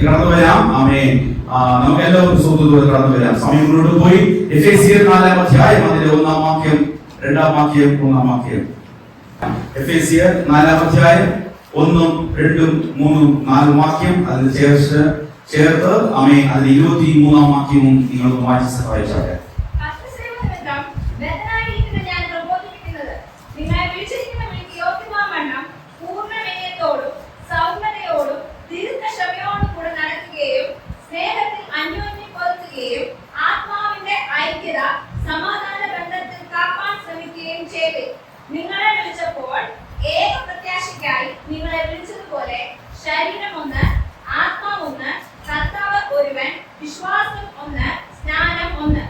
കടന്നു വരാം. ആമേൻ. നമുക്ക് എല്ലാവർക്കും സുഹൃത്തുക്കളോട് കടന്നു വരാം. സമയം മുന്നോട്ട് പോയി. എഫേസ്യർ 4-ാം അധ്യായം അതിന്റെ 1-ാം വാക്യം, 2-ാം വാക്യം, 3-ാം വാക്യം. എഫേസ്യർ 4-ാം അധ്യായം 1, 2, 3, 4 വാക്യം അതിന് ചേർത്ത് ആമേൻ അതിന്റെ 23-ാം വാക്യവും നിങ്ങൾക്ക് വായിച്ച് സഹായിച്ചാട്ടെ. നിങ്ങളെ വിളിച്ചപ്പോൾ ഏക പ്രത്യാശയ്ക്കായി നിങ്ങളെ വിളിച്ചതുപോലെ ശരീരം ഒന്ന്, ആത്മാവ് ഒന്ന്, കർത്താവ് ഒരുവൻ, വിശ്വാസം ഒന്ന്, സ്നാനം ഒന്ന്.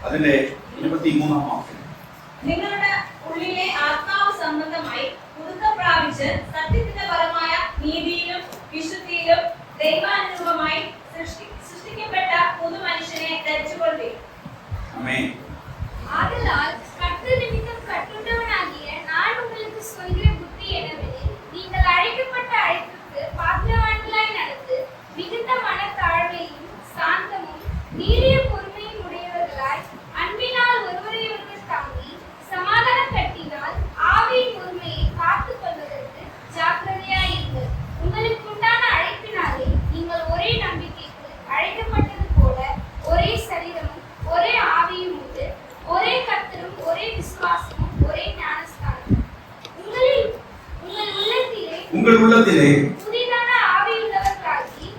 അതിന്റെ 23-ാം വാക്യം. നിങ്ങളുടെ ഉള്ളിലെ ആത്മാവ് സംബന്ധമായി പുതുക്കം പ്രാപിച്ച് സത്യത്തിന്റെ പരമായ നീതിയിലും വിശുദ്ധിയിലും ദൈവാനുരൂപമായി സൃഷ്ടിക്കപ്പെട്ട പുതു മനുഷ്യനെ ധരിച്ചുകൊള്ളി. ആമേൻ. ஆதலால் கர்த்தர் நிமித்தம் கட்டுண்டவனாகிய நான் உங்களுக்கு சொல்கிற புத்தி என்னவெனில், நீங்கள் அழைக்கப்பட்ட அழைப்புக்கு பாத்திரவான்களாய் நடந்து மிகுந்த மனத்தாழ்மையும் சாந்தமும் நீடிய பொறுமையும் உடையவர்களாய் அன்பினால் ஒருவரை ஒருவர் தாங்கி சமாதான கட்டினால் ஆவியின் பொறுமையை காத்துக் கொள்வதற்கு ஜாக்கிரதையாயிருங்கள். உங்களுக்கு உண்டான அழைப்பினாலே நீங்கள் ஒரே நம்பிக்கைக்கு அழைக்கப்பட்டது போல ஒரே சரீரமும் ஒரே ஆவியும் உண்டு, ஒரே கர்த்தரும் ஒரே விசுவாசமும் ஒரே ஞானஸ்நானமும். உங்கள் உள்ளத்திலே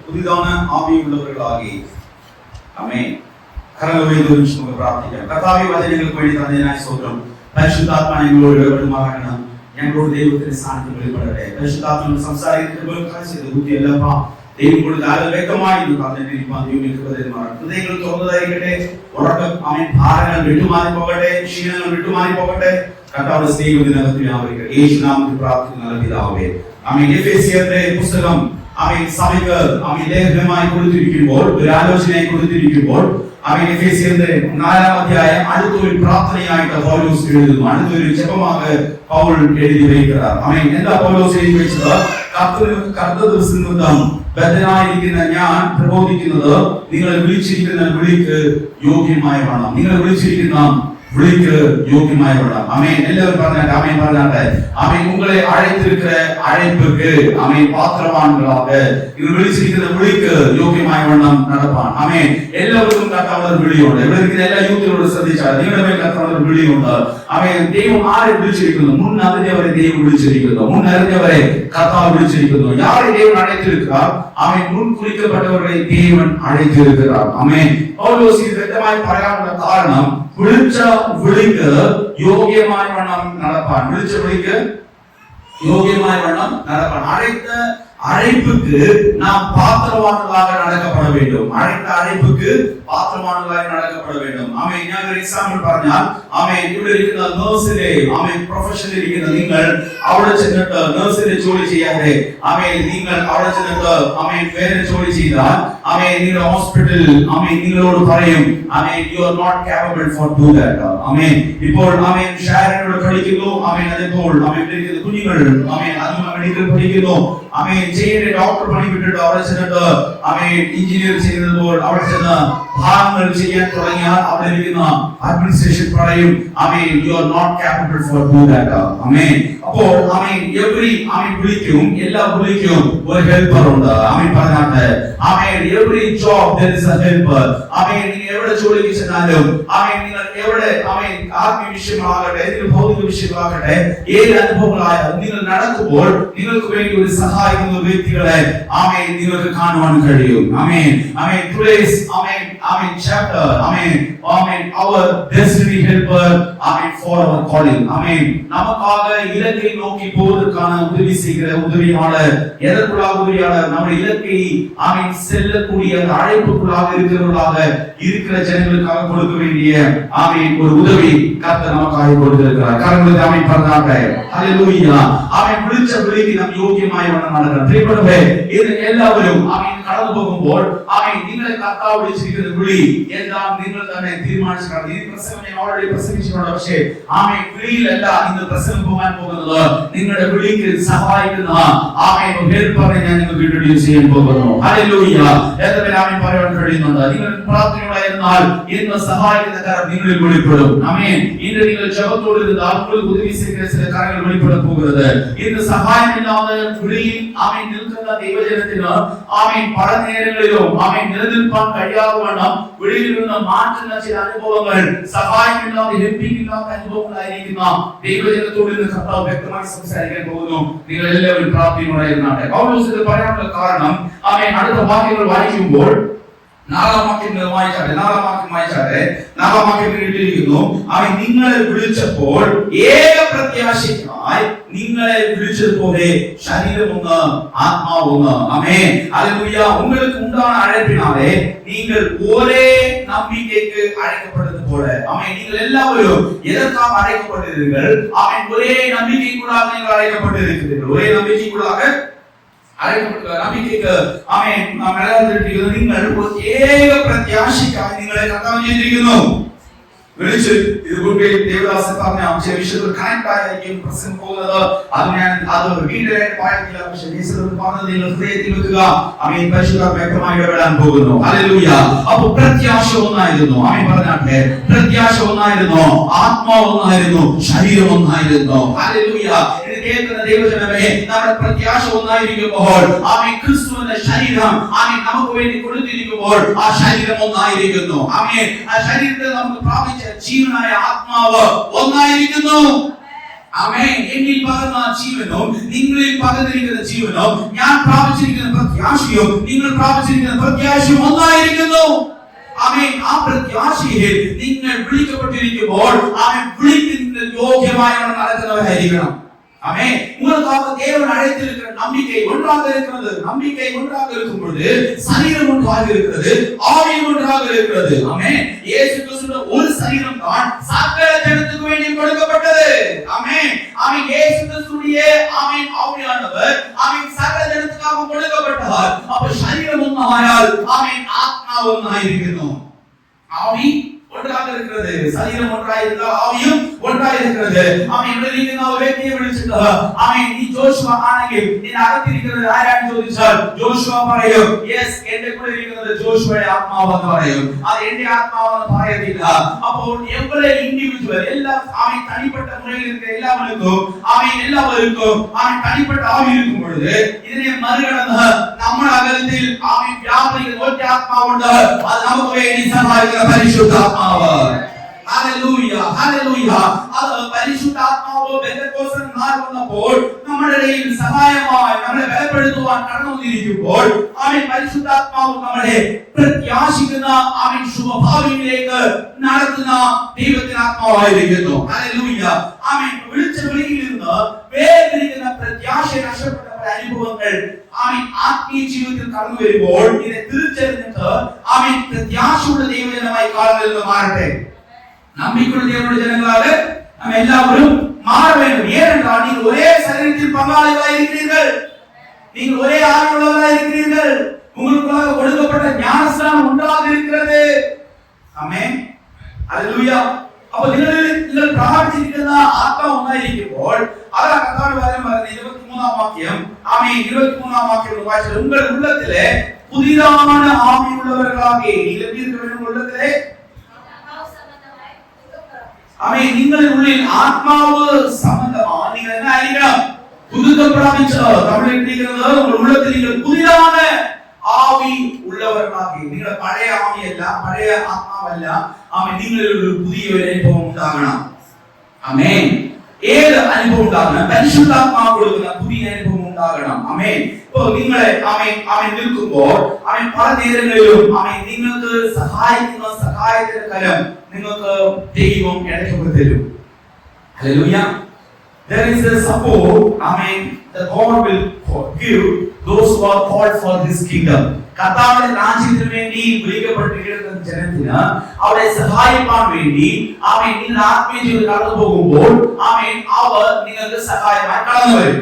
புதிதான ആവിയുള്ളവர்களാകി. ആമേൻ. കരങ്ങളെ ഉയർത്തി നമുക്ക് പ്രാർത്ഥിക്കാം. കർത്താവേ, വചനങ്ങൾക്ക് വേണ്ടി തന്നതിനായി സ്തോത്രം. പരിശുദ്ധാത്മാവ് ഞങ്ങളോട് ഇടപെടുമാറാകണം. ഞങ്ങളോട് ദൈവത്തിന്റെ സാന്നിധ്യം വെളിപ്പെടട്ടെ. പരിശുദ്ധാത്മാവ് സംസാരിക്കുന്ന ബുദ്ധിയല്ലപ്പാ ദൈവം കൊടുത്ത് വ്യക്തമായി ഹൃദയങ്ങൾ തുറന്നതായിരിക്കട്ടെ. ഉറക്കം ആമേൻ ഭാരങ്ങൾ വിട്ടുമാറി പോകട്ടെ, ക്ഷീണങ്ങൾ വിട്ടുമാറി പോകട്ടെ. കർത്താവിന്റെ സ്നേഹം ഇതിനകത്ത് വ്യാപരിക്കട്ടെ. യേശുനാമത്തിൽ പ്രാർത്ഥിക്കുന്ന പിതാവേ. ആമേൻ. എഫേസ്യരുടെ പുസ്തകം ആമേൻ സഭയ്ക്ക് ആമേൻ ലേഖനമായി കൊടുത്തിരിക്കുമ്പോൾ, ഒരു ആലോചനയായി കൊടുത്തിരിക്കുമ്പോൾ, ആമേൻ എഫേസ്യരുടെ 4-ാം അധ്യായം അടുത്തൊരു പ്രാർത്ഥനയായിട്ട് പൗലോസ് എഴുതുന്നു. അടുത്തൊരു ജപമാകെ പൗൽ എഴുതി വയ്ക്കുക. ആമേൻ. എന്താ പൗലോസ് എഴുതി വെച്ചത്? കർത്തൃ ദിവസം ബദ്ധനായിരിക്കുന്ന ഞാൻ പ്രബോധിക്കുന്നത് നിങ്ങൾ വിളിച്ചിരിക്കുന്ന വിളിക്ക് യോഗ്യമായ വേണം. നിങ്ങൾ വിളിച്ചിരിക്കുന്ന விழிக்கு யோகியமாய் விடலாம். ஆமென். எல்லாரும் பாருங்க. ஆமென் பாருங்க. ஆமென். உங்களை அழைத்திருக்கிற அழைப்புக்கு ஆமென் பாத்திரவான்களாக இது விழிச்சிருக்கிற விழிக்கு யோகியமாய் விடலாம் நடப்பான். ஆமென். எல்லாருக்கும் கர்த்தருடைய விழியோட இவருக்கு எல்லா யூத்தியோட ശ്രദ്ധിച്ചാൽ നിങ്ങളുടെ കർത്തരുடைய വിളിയുണ്ട്. ആமெൻ. ദൈവം ആരെ വിളിച്ചിരിക്കുന്നു? മുൻ അറിഞ്ഞവരെ ദൈവം വിളിച്ചിരിക്കുന്നു. മുൻ അറിഞ്ഞവരെ കർത്താവ് വിളിച്ചിരിക്കുന്നു. யாரை தேவன் அழைத்திருக்கிறார்? ஆமென். முன் குறிக்கப்பட்டவர்களை தேவன் அழைத்திருக்கிறார். ஆமென். പൗലോസ് ഇത് വ്യക്തമായി പറയാനുള്ള കാരണം വിളിച്ച വിളിക്ക് യോഗ്യമായ വണ്ണം നടപ്പാൻ. വിളിച്ച വിളിക്ക് யோகியமாய் வண்ணம் நடப்பான். அழைத்த அழைப்புக்கு நாம் பாத்திரவான்களாக நடக்கப்பட வேண்டும். அழைத்த அழைப்புக்கு പാത്രവാന്കളായി നടക്കപ്പെട வேண்டும். ആമേൻ. ഞാൻ ഒരു എക്സാമ്പിൾ പറഞ്ഞാൽ, ആമേൻ, ഇവിടെ ഇരിക്കുന്ന നഴ്സിലെ ആമേൻ പ്രൊഫഷനിൽ ഇരിക്കുന്ന നിങ്ങൾ അവിടെ ചെന്നിട്ട് നഴ്സിന്റെ ജോലി ചെയ്യാതെ ആമേൻ നിങ്ങൾ അവിടെ ചെന്നിട്ട് ആമേൻ വേറെ ജോലി ചെയ്താൽ ആമേൻ നിങ്ങളുടെ ഹോസ്പിറ്റലിൽ ആമേൻ നിങ്ങളോട് പറയും amen you are not capable for do that. Amen. ഇപ്പോൾ ആമേൻ ഷാരനോട് പഠിക്കുന്നു. ആമേൻ. അതിപ്പോൾ ആമേൻ ഇരിക്കുന്ന കുഞ്ഞുങ്ങൾ ആമേൻ അതും മെഡിക്കൽ പഠിക്കുന്നു. ആമേൻ ചെയ്യേണ്ട ഡോക്ടർ പണി വിട്ടിട്ട് അവിടെ ചെന്നിട്ട് ആമേൻ എഞ്ചിനീയർ ചെയ്യുന്നപ്പോൾ അവിടെ ചെന്ന് ഭാഗങ്ങൾ ചെയ്യാൻ തുടങ്ങിയാൽ അവിടെ ഇരിക്കുന്ന അഡ്മിനിസ്ട്രേഷൻ പറയും amen you are not capable for do that. Amen. അപ്പോൾ ആമേൻ എവരി ആമേൻ വിളിക്കും എല്ലാ വിളിക്കും ഒരു ഹെൽപ്പർ ഉണ്ട്. ആമേൻ പറഞ്ഞാട്ടെ. Amen every job there is a helper. Amen നിങ്ങൾ എവിടെ ജോലിക്ക് ചെന്നാലും ആമേൻ നിങ്ങൾ എവിടെ ആമേൻ ആത്മീയ വിഷയമാകട്ടെ ഭൗതിക വിഷയമാകട്ടെ ഏത് അനുഭവങ്ങളായാലും നിങ്ങൾ നടക്കുമ്പോൾ നിങ്ങൾക്ക് വേണ്ടി ഒരു സഹായിക്കുന്ന വ്യക്തികളെ ആമേൻ നിങ്ങൾക്ക് കാണുവാൻ കഴിയും. ആമേൻ. ആമേൻ. today's amen amen chapter amen amen our destiny helper amen for our calling. ஆமென். நமக்காக இலக்கை நோக்கி போவதற்கான உதவி செய்கிற உதவியாளர் எதற்குள்ளாக உதவியாளர் நம்ம இலக்கை ஆமென் செல்லக்கூடிய அழைப்புக்குள்ளாக இருக்கிறவர்களாக இருக்கிற ஜனங்களுக்காக கொடுக்க வேண்டிய ஆமென் ஒரு உதவி கர்த்தர் நமக்காக கொடுத்திருக்கிறார். கரங்களை ஆமென் பண்ணாங்க. ஹalleluya. ஆமென் விழிச்ச விழிக்கு நாம் யோகியமாய் நடக்கிறோம். பிரியப்படுவே இது எல்லாവരും ആമേൻ കടന്നു പോകുമ്പോൾ ആമേൻ നിങ്ങളെ കർത്താവ് വിളിച്ചിരിക്കുന്ന വിളി എന്താണ് നിങ്ങൾ തന്നെ തീരുമാനിക്കണം. ഈ പ്രസംഗം ഞാൻ ഓൾറെഡി പ്രസംഗിച്ചിട്ടുണ്ട്. പക്ഷേ ആമേൻ വിളിയിലല്ല ഇന്ന് പ്രസംഗം പോകാൻ പോകുന്നത്. നിങ്ങളുടെ വിളിക്ക് സഹായിക്കുന്ന ആമേൻ പേര് പറഞ്ഞ് ഞാൻ നിങ്ങൾക്ക് ഇൻട്രൊഡ്യൂസ് ചെയ്യാൻ പോകുന്നു. ഹല്ലേലൂയ. എത്ര ആമേൻ പറയാൻ കഴിയുന്നുണ്ട്. നിങ്ങൾ പ്രാർത്ഥനയോടായിരുന്നാൽ ഇന്ന് സഹായിക്കുന്ന കരം നിങ്ങളിൽ വെളിപ്പെടും. ആമേൻ. ഇന്ന് നിങ്ങൾ ജപത്തോട് ഇരുന്നാൽ നിങ്ങൾക്ക് ഉദവി സ്വീകരിച്ച കരങ്ങൾ വെളിപ്പെടാൻ പോകുന്നത്. ഇന്ന് സഹായമില്ലാതെ വിളിയിൽ ആമേൻ നിൽക്കുന്ന ദൈവജനത്തിന് ആമേൻ പല നേരങ്ങളിലും ആമേൻ നിലനിൽപ്പാൻ കഴിയാതെ വണ്ണം വെളിയിൽ നിന്ന് മാറ്റുന്ന ചില അനുഭവങ്ങൾ സഹായമില്ലാതെ ലഭിക്കില്ലാത്ത അനുഭവങ്ങളായിരിക്കുന്ന ദൈവജനത്തോട് ഇന്ന് കർത്താവ് വ്യക്തമായി സംസാരിക്കാൻ പോകുന്നു. നിങ്ങൾ എല്ലാവരും പ്രാർത്ഥനയോടായിരുന്നാട്ടെ. പൗലോസ് ഇത് പറയാനുള്ള കാരണം ആമേൻ അടുത്ത വാക്യങ്ങൾ വായിക്കുമ്പോൾ നാലാം വാക്യം വായിച്ചാട്ടെ എഴുതിയിരിക്കുന്നു. അവൻ നിങ്ങളെ വിളിച്ചപ്പോൾ ഏക പ്രത്യാശയ്ക്കായി നിങ്ങളെ വിളിച്ചതുപോലെ ശരീരമൊന്ന് ആത്മാവൊന്ന്. ആമേൻ. ഹല്ലേലൂയ. உங்களுக்கு உண்டான அழைப்பினாலே நீங்கள் ஒரே நம்பிக்கைக்கு அழைக்கப்பட்டது போல. ஆமென். நீங்கள் எல்லாரும் எதற்காக அழைக்கப்பட்டீர்கள்? ஆமென். ஒரே நம்பிக்கைக்குள்ளாக நீங்கள் அழைக்கப்பட்டிருக்கிறீர்கள். ஒரே நம்பிக்கைக்குள்ளாக നമ്പിക്കയ്ക്ക് ആമേൻ മലയാളത്തിൽ നിങ്ങൾ ഏക പ്രത്യാശയ്ക്കായി നിങ്ങളെ കർത്താവ് ചെയ്തിരിക്കുന്നു. വിളിച്ച് ഇതുകൊണ്ട് ദേവദാസൻ പറഞ്ഞ ചില വിഷയത്തിൽ കണക്ട് ആയിരിക്കും പ്രസംഗം പോകുന്നത്. അത് വീട്ടിലായിട്ട് പാടില്ല. പക്ഷെ പറഞ്ഞത് നിങ്ങൾ ഹൃദയത്തിൽ വെക്കുക. ആമേൻ. പരിശുദ്ധ വ്യക്തമായി ഇടപെടാൻ പോകുന്നു. ഹല്ലേലൂയ. അപ്പൊ പ്രത്യാശ ഒന്നായിരുന്നു. ആമേൻ പറഞ്ഞാട്ടെ. പ്രത്യാശ ഒന്നായിരുന്നു, ആത്മാവ് ഒന്നായിരുന്നു, ശരീരം ഒന്നായിരുന്നു. ഹല്ലേലൂയ. ഇത് കേൾക്കുന്ന ദൈവജനമേ, നമ്മുടെ പ്രത്യാശ ഒന്നായിരിക്കുമ്പോൾ ആമേൻ ക്രിസ്തുവിന്റെ ശരീരം ആമേൻ നമുക്ക് വേണ്ടി കൊടുത്തിരിക്കുമ്പോൾ ആ ശരീരം ഒന്നായിരിക്കുന്നു. ആമേൻ. ആ ശരീരത്തിൽ നമുക്ക് പ്രാപിച്ച ജീവനായ ആത്മാവ് ഒന്നായിരിക്കുന്നു. ആമേൻ. എന്നിൽ പകർന്ന ജീവനും നിങ്ങളിൽ പകർന്നിരിക്കുന്ന ജീവനും ഞാൻ പ്രാപിച്ചിരിക്കുന്ന പ്രത്യാശയും നിങ്ങൾ പ്രാപിച്ചിരിക്കുന്ന പ്രത്യാശയും ഒന്നായിരിക്കുന്നു. ആമേൻ. ആ പ്രത്യാശയിൽ നിങ്ങൾ വിളിക്കപ്പെട്ടിരിക്കുമ്പോൾ ആമേൻ വിളിക്കുന്ന യോഗ്യമായി നടക്കുന്നവരായിരിക്കണം. ஆமென். உங்களுக்காக தேவன் அழைத்திருக்கிற நம்பிக்கை ஒன்றாக இருக்கிறது. நம்பிக்கை ஒன்றாக இருக்கும் பொழுது சரீரம் ஒன்றாக இருக்கிறது, ஆவியும் ஒன்றாக இருக்கிறது. ஆமென். இயேசு கிறிஸ்துவின் ஒரு சரீரம் தான் சகல ஜனத்துக்கு வேண்டி கொடுக்கப்பட்டது. ஆமென். ஆமென். இயேசு கிறிஸ்துவிய ஆமென் ஆவியானவர் ஆமென் சகல ஜனத்துக்காக கொடுக்கப்பட்டார். அப்ப சரீரம் ஒன்றாயால் ஆமென் ஆத்மா ஒன்றாயிருக்கிறது. ஆவி ஒன்றாக இருக்கிறது, சரீரம் ஒன்றாக இருந்தால் ஆவியும் ஒன்றாக இருக்கிறது. ஆமென். ഇവിടെ ഒരു വ്യക്തിയെ വിളിച്ചിട്ട് ആമേൻ നീ ജോഷുവ ആണെങ്കിൽ നിന്റെ അകത്തിരിക്കുന്നത് ആരാണ് ചോദിച്ചാൽ ജോഷുവ പറയും യെസ് എന്റെ കൂടെ ഇരിക്കുന്നത് ജോഷുവയുടെ ആത്മാവെന്ന് പറയും. അത് എന്റെ ആത്മാവെന്ന് പറയത്തില്ല. അപ്പോൾ എവരെ ഇൻഡിവിജ്വൽ എല്ലാ ആമേൻ തനിപ്പെട്ട മുറയിൽ இருக்கிற എല്ലാവർക്കും ആമേൻ തനിപ്പെട്ട ആവി இருக்கும் பொழுது ഇതിനെ മറികടന്ന് നമ്മുടെ അകലത്തിൽ ആമേൻ വ്യാപരിക്കുന്ന ഒറ്റ ആത്മാവുണ്ട്. അത് നമുക്ക് വേണ്ടി സഹായിക്കുന്ന പരിശുദ്ധാത്മാവ്. ഹല്ലേലൂയ. ഹല്ലേലൂയ. അത് പരിശുദ്ധാത്മാവ് പെന്തക്കോസ്ത് നാൾ വന്നപ്പോൾ നമ്മുടെ ഇടയിൽ സഹായമായി നമ്മളെ ബലപ്പെടുത്തുവാൻ കടന്നു വന്നിരിക്കുമ്പോൾ ആമേൻ പരിശുദ്ധാത്മാവ് നമ്മളെ പ്രത്യാശിക്കുന്ന ആമേൻ ശുഭഭാവിയിലേക്ക് നടത്തുന്ന ദൈവത്തിന്റെ ആത്മാവായിരിക്കുന്നു. ഹല്ലേലൂയ. ആമേൻ. വിളിച്ച വിളിയിൽ നിന്ന് വേദനിക്കുന്ന പ്രത്യാശ നഷ്ടപ്പെട്ട അനുഭവങ്ങൾ ആമേൻ ആത്മീയ ജീവിതത്തിൽ കടന്നു വരുമ്പോൾ ഇതിനെ തിരിച്ചറിഞ്ഞിട്ട് ആമേൻ പ്രത്യാശയുള്ള ദൈവജനമായി കാണുന്നത് മാറട്ടെ. நம்பிக்கையுள்ள தேவனுடைய ஜனங்களாக நாம் எல்லாரும் மாற வேண்டும். ஏனென்றால் நீங்கள் ஒரே சரீரத்தில் பங்காளிகளாக இருக்கிறீர்கள். நீங்கள் ஒரே ஆவியுள்ளவர்களாக இருக்கிறீர்கள். உங்களுக்காக கொடுக்கப்பட்ட ஞானஸ்நானம் ஒன்றாக இருக்கிறது. ஆமென். ஹல்லேலூயா. അപ്പോൾ നിങ്ങൾ പ്രാർത്ഥിക്കുന്ന ആത്മാ ഒന്നായിരിക്കുമ്പോൾ അതാണ് കർത്താവ് പറയുന്നത് 23-ാം വാക്യം. ആമേൻ. 23-ാം വാക്യം വായിച്ചാൽ ഉங்கள் உள்ளத்திலே புதிதான ஆவி உள்ளவர்களாக நீங்கள் எப்படி இருக்க வேண்டும்? உள்ளத்திலே ആമേൻ നിങ്ങളുടെ ഉള്ളിൽ ആത്മാവ് സംബന്ധമാണ്. നിങ്ങൾ என்ன ആയിരിക്കണം? പുതുക്കം പ്രാപിച്ചോ. തമിഴിൽ ഇരിക്കുന്നത് ഉங்கள் உள்ளத்தில் நீங்கள் புதிதான ആവി ഉള്ളവர்களാകി. നിങ്ങളുടെ പഴയ ആവിയല്ല, പഴയ ആത്മാവല്ല. ആമേൻ. നിങ്ങളിൽ ഒരു പുതിയ അനുഭവം ഉണ്ടാകണം. ആമേൻ. ഏത് അനുഭവം ഉണ്ടാകണം? പരിശുദ്ധാത്മാവ് കൊടുക്കുന്ന പുതിയ അനുഭവം ഉണ്ടാകണം. ആമേൻ. ഇപ്പോൾ നിങ്ങളെ ആമേൻ നിൽക്കുമ്പോൾ ആമേൻ പല നേരങ്ങളിലും ആമേൻ നിങ്ങൾക്ക് സഹായിക്കുന്ന സഹായത്തിന്റെ കരം നിങ്ങൾക്ക് ദൈവം ഇടയ്ക്ക് തരും. Hallelujah. There is a support, amen, that God will give those who are called for this kingdom. കർത്താവിന്റെ രാജ്യത്തിന് വേണ്ടി വിളിക്കപ്പെട്ടിരിക്കുന്ന ജനത്തിന് അവരെ സഹായിക്കാൻ വേണ്ടി ആമേൻ നിങ്ങൾ ആത്മീയ ജീവിതം കടന്നു പോകുമ്പോൾ ആമേൻ അവർ നിങ്ങൾക്ക് സഹായമായി കടന്നു വരും.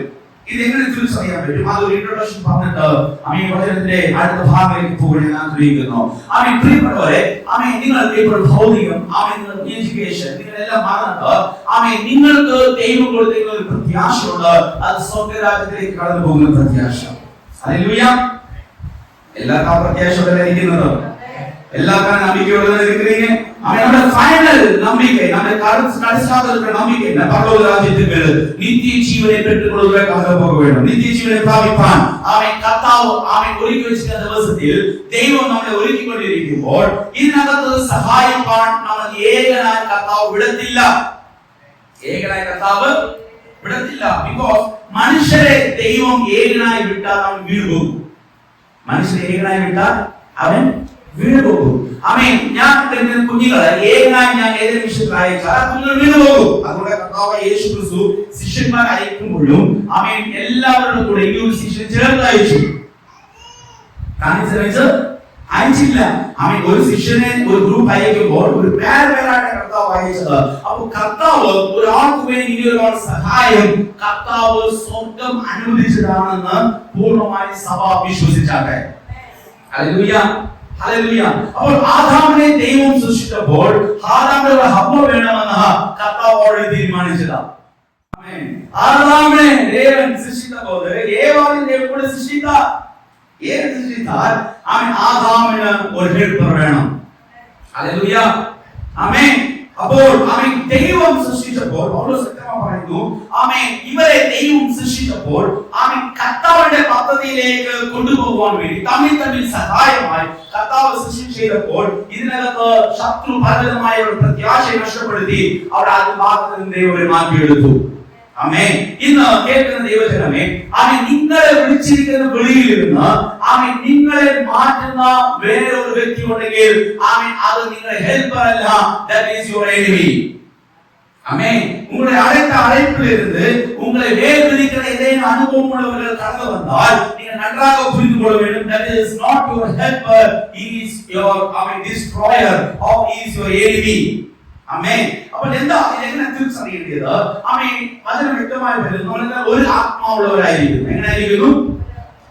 ഇത് എങ്ങനെ തിരിച്ചറിയാൻ പറ്റും? അതൊരു ഇൻട്രൊഡക്ഷൻ പറഞ്ഞിട്ട് ആമേൻ വചനത്തിന്റെ അടുത്ത ഭാഗത്തേക്ക് പോകാൻ ഞാൻ ആഗ്രഹിക്കുന്നു. ആമേൻ പ്രിയപ്പെട്ടവരെ, ആമേൻ നിങ്ങൾക്ക് ഇപ്പോൾ ഭൗതികം, ആമേൻ എഡ്യൂക്കേഷൻ, നിങ്ങളെല്ലാം മറന്നിട്ട് ആമേൻ നിങ്ങൾക്ക് ദൈവം കൊടുത്തിരിക്കുന്ന ഒരു പ്രത്യാശയുണ്ട്. അത് സ്വർഗ്ഗരാജ്യത്തിലേക്ക് കടന്നു പോകുന്ന പ്രത്യാശ. ഹല്ലേലൂയ. എല്ലാവർക്കും പ്രത്യാശയോടെ ഇരിക്കുന്നത്, എല്ലാവർക്കും നമ്പിക്കയോടെ ഇരിക്കുന്നീங்க. നമ്മുടെ ഫൈനൽ നம்பிக்கை, നമ്മുടെ கடைசியாக நம்பிக்கை பரலோக ராஜ்யத்துக்கு நித்திய ஜீவனை பெற்றுக்கொள்வதற்காக போக வேண்டும். நித்திய ஜீவனை பிராபிப்பான். அவன் கர்த்தாവ് அவன் ഒരുക്കി വെച്ചിരിക്കുന്ന ദിവസത്തിൽ ദൈവം നമ്മളെ ഒരുക്കിക്കൊണ്ടിരിക്കുമ്പോൾ ഇതിനകത്ത് സഹായിപ്പാൻ നമ്മൾ ഏകനായ കർത്താവ് വിടത്തില്ല. ഏകനായ കർത്താവ് വിടത്തില്ല. ബിക്കോസ് മനുഷ്യരെ ദൈവം ഏകനായി വിട്ടാൽ അവൻ വീണുപോകും. മനുഷ്യരെ ഏകനായി വിട്ടാൽ അവൻ വീണുപോകും. ആമേൻ. ഞാൻ കുഞ്ഞുങ്ങളെ ഏകനായി ഞാൻ ഏതൊരു വിഷയത്തിൽ അയച്ചാൽ ആ കുഞ്ഞുങ്ങൾ വീണുപോകും. അതുകൊണ്ട് കർത്താവ് യേശു ക്രിസ്തു ശിഷ്യന്മാരെ അയക്കുമ്പോഴും ആമേൻ എല്ലാവരുടെ കൂടെ ഈ ഒരു ശിഷ്യൻ ചേർത്ത് അയച്ചു. അയച്ചില്ല. ആമേൻ. ഒരു ശിഷ്യനെ ഒരു ഗ്രൂപ്പ് അയക്കുമ്പോൾ ഒരു പേരായിട്ട് കർത്താവ് അയച്ചത്. അപ്പോൾ കർത്താവ് ഒരാൾക്ക് വേണ്ടി ഇനി ഒരുപാട് സഹായം കർത്താവ് സ്വർഗം അനുവദിച്ചതാണെന്ന് പൂർണ്ണമായി സഭ വിശ്വസിച്ചാട്ടെ. ഹല്ലേലൂയ. ഹല്ലേലൂയ. അപ്പോൾ ആദാമിനെ ദൈവം സൃഷ്ടിച്ചപ്പോൾ ആദാമിന് ഹവ്വ വേണമെന്ന് കർത്താവ് ഓൾറെഡി തീരുമാനിച്ചതാണ്. ആമേൻ. ആദാമിനെ ദൈവം സൃഷ്ടിച്ചപ്പോൾ ഏവാനെ ദൈവം കൂടെ സൃഷ്ടിച്ചാൽ ആമേൻ ആദാമിന് ഒരു ഹെൽപ്പർ വേണം. ഹല്ലേലൂയ. ആമേൻ. അപ്പോൾ ആമേൻ ദൈവം സൃഷ്ടിച്ചപ്പോൾ പൗലോസ് വ്യക്തമായി പറയുന്നു ആമേൻ ഇവരെ ദൈവം സൃഷ്ടിച്ചപ്പോൾ ആമേൻ കർത്താവിന്റെ പദ്ധതിയിലേക്ക് കൊണ്ടുപോകാൻ വേണ്ടി തമ്മിൽ സഹായമായി കർത്താവ് സൃഷ്ടി ചെയ്തപ്പോൾ ഇതിനകത്ത് ശത്രു പലവിധമായ ഒരു പ്രത്യാശയെ നഷ്ടപ്പെടുത്തി അവിടെ ആ ഭാഗത്ത് നിന്ന് ദൈവം മാറ്റിയെടുത്തു. ആമേൻ. ഇന്ന് കേൾക്കുന്ന ദൈവജനമേ, ആമേൻ നിങ്ങളെ വിളിച്ചിരിക്കുന്ന വെളിയിൽ നിന്ന് ആമേൻ നിങ്ങളെ മാറ്റുന്ന വേറൊരു വ്യക്തി ഉണ്ടെങ്കിൽ ആമേൻ അത് നിങ്ങളുടെ ഹെൽപ്പർ അല്ല, ദാറ്റ് ഈസ് യുവർ എനിമി. ആമേൻ. உங்களுடைய அழைப்பிலிருந்து உங்களை வேறுபிரிக்கிற ஏதேனும் அனுபவம் உள்ளவர்கள் கடந்து வந்தால் நீங்கள் நன்றாக புரிந்து கொள்ள வேண்டும், that is not your helper, he is your destroyer or he is your enemy. ആമേൻ. അപ്പോൾ എന്താ ഇതിനെ തിരിച്ചറിയേണ്ടത്? ആമേൻ. വചനം വ്യക്തമായി പറയുന്നു നമ്മൾ ഒരു ആത്മാവുള്ളവരായിരിക്കും. എങ്ങനെയായിരിക്കുന്നു?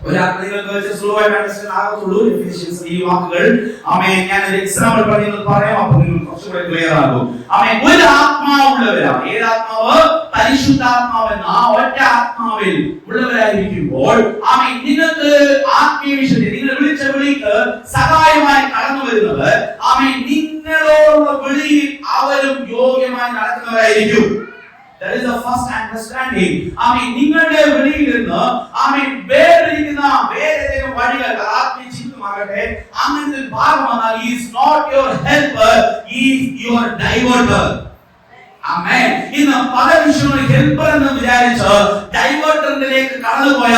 ഒരു ആത്മാവിനെ സ്ലോവായി മനസ്സിലാക്കാൻ ആകത്തുള്ളൂ. എഫിഷ്യൻസി ഈ വാക്കുകൾ ആമേൻ ഞാൻ ഒരു എക്സാമ്പിൾ പറഞ്ഞു പറയാം, അപ്പോൾ നിങ്ങൾ കുറച്ചുകൂടി ക്ലിയർ ആകും. ആമേൻ. ഒരു ആത്മാവുള്ളവരാണ്. ഏത് ആത്മാവ്? പരിശുദ്ധാത്മാവെന്ന ഒറ്റ ആത്മാവിൽ ഉള്ളവരായിരിക്കുമ്പോൾ ആമേൻ നിങ്ങൾക്ക് ആത്മീയ വിഷയത്തിൽ നിങ്ങൾ വിളിച്ച വിളിക്ക് സഹായമായി കടന്നു വരുന്നത് ആമേൻ നിങ്ങളോടുള്ള വിളിയിൽ അവരും യോഗ്യമായി നടക്കുന്നവരായിരിക്കും. That is the first understanding. ആമേൻ. നിങ്ങളുടെ വിളിയിൽ നിന്ന് ആമേൻ വേറിരിക്കുന്ന വേറെന്തെങ്കിലും വഴികൾ ആത്മീയ ജീവിതമാകട്ടെ അങ്ങനത്തെ ഭാഗം വന്നാൽ he is not your helper, he is your diverter. ആമേൻ. ഇന്ന് പല വിഷയങ്ങളും ഹെൽപ്പർ എന്ന് വിചാരിച്ച് ഡൈവേർട്ടറിലേക്ക് കടന്നുപോയ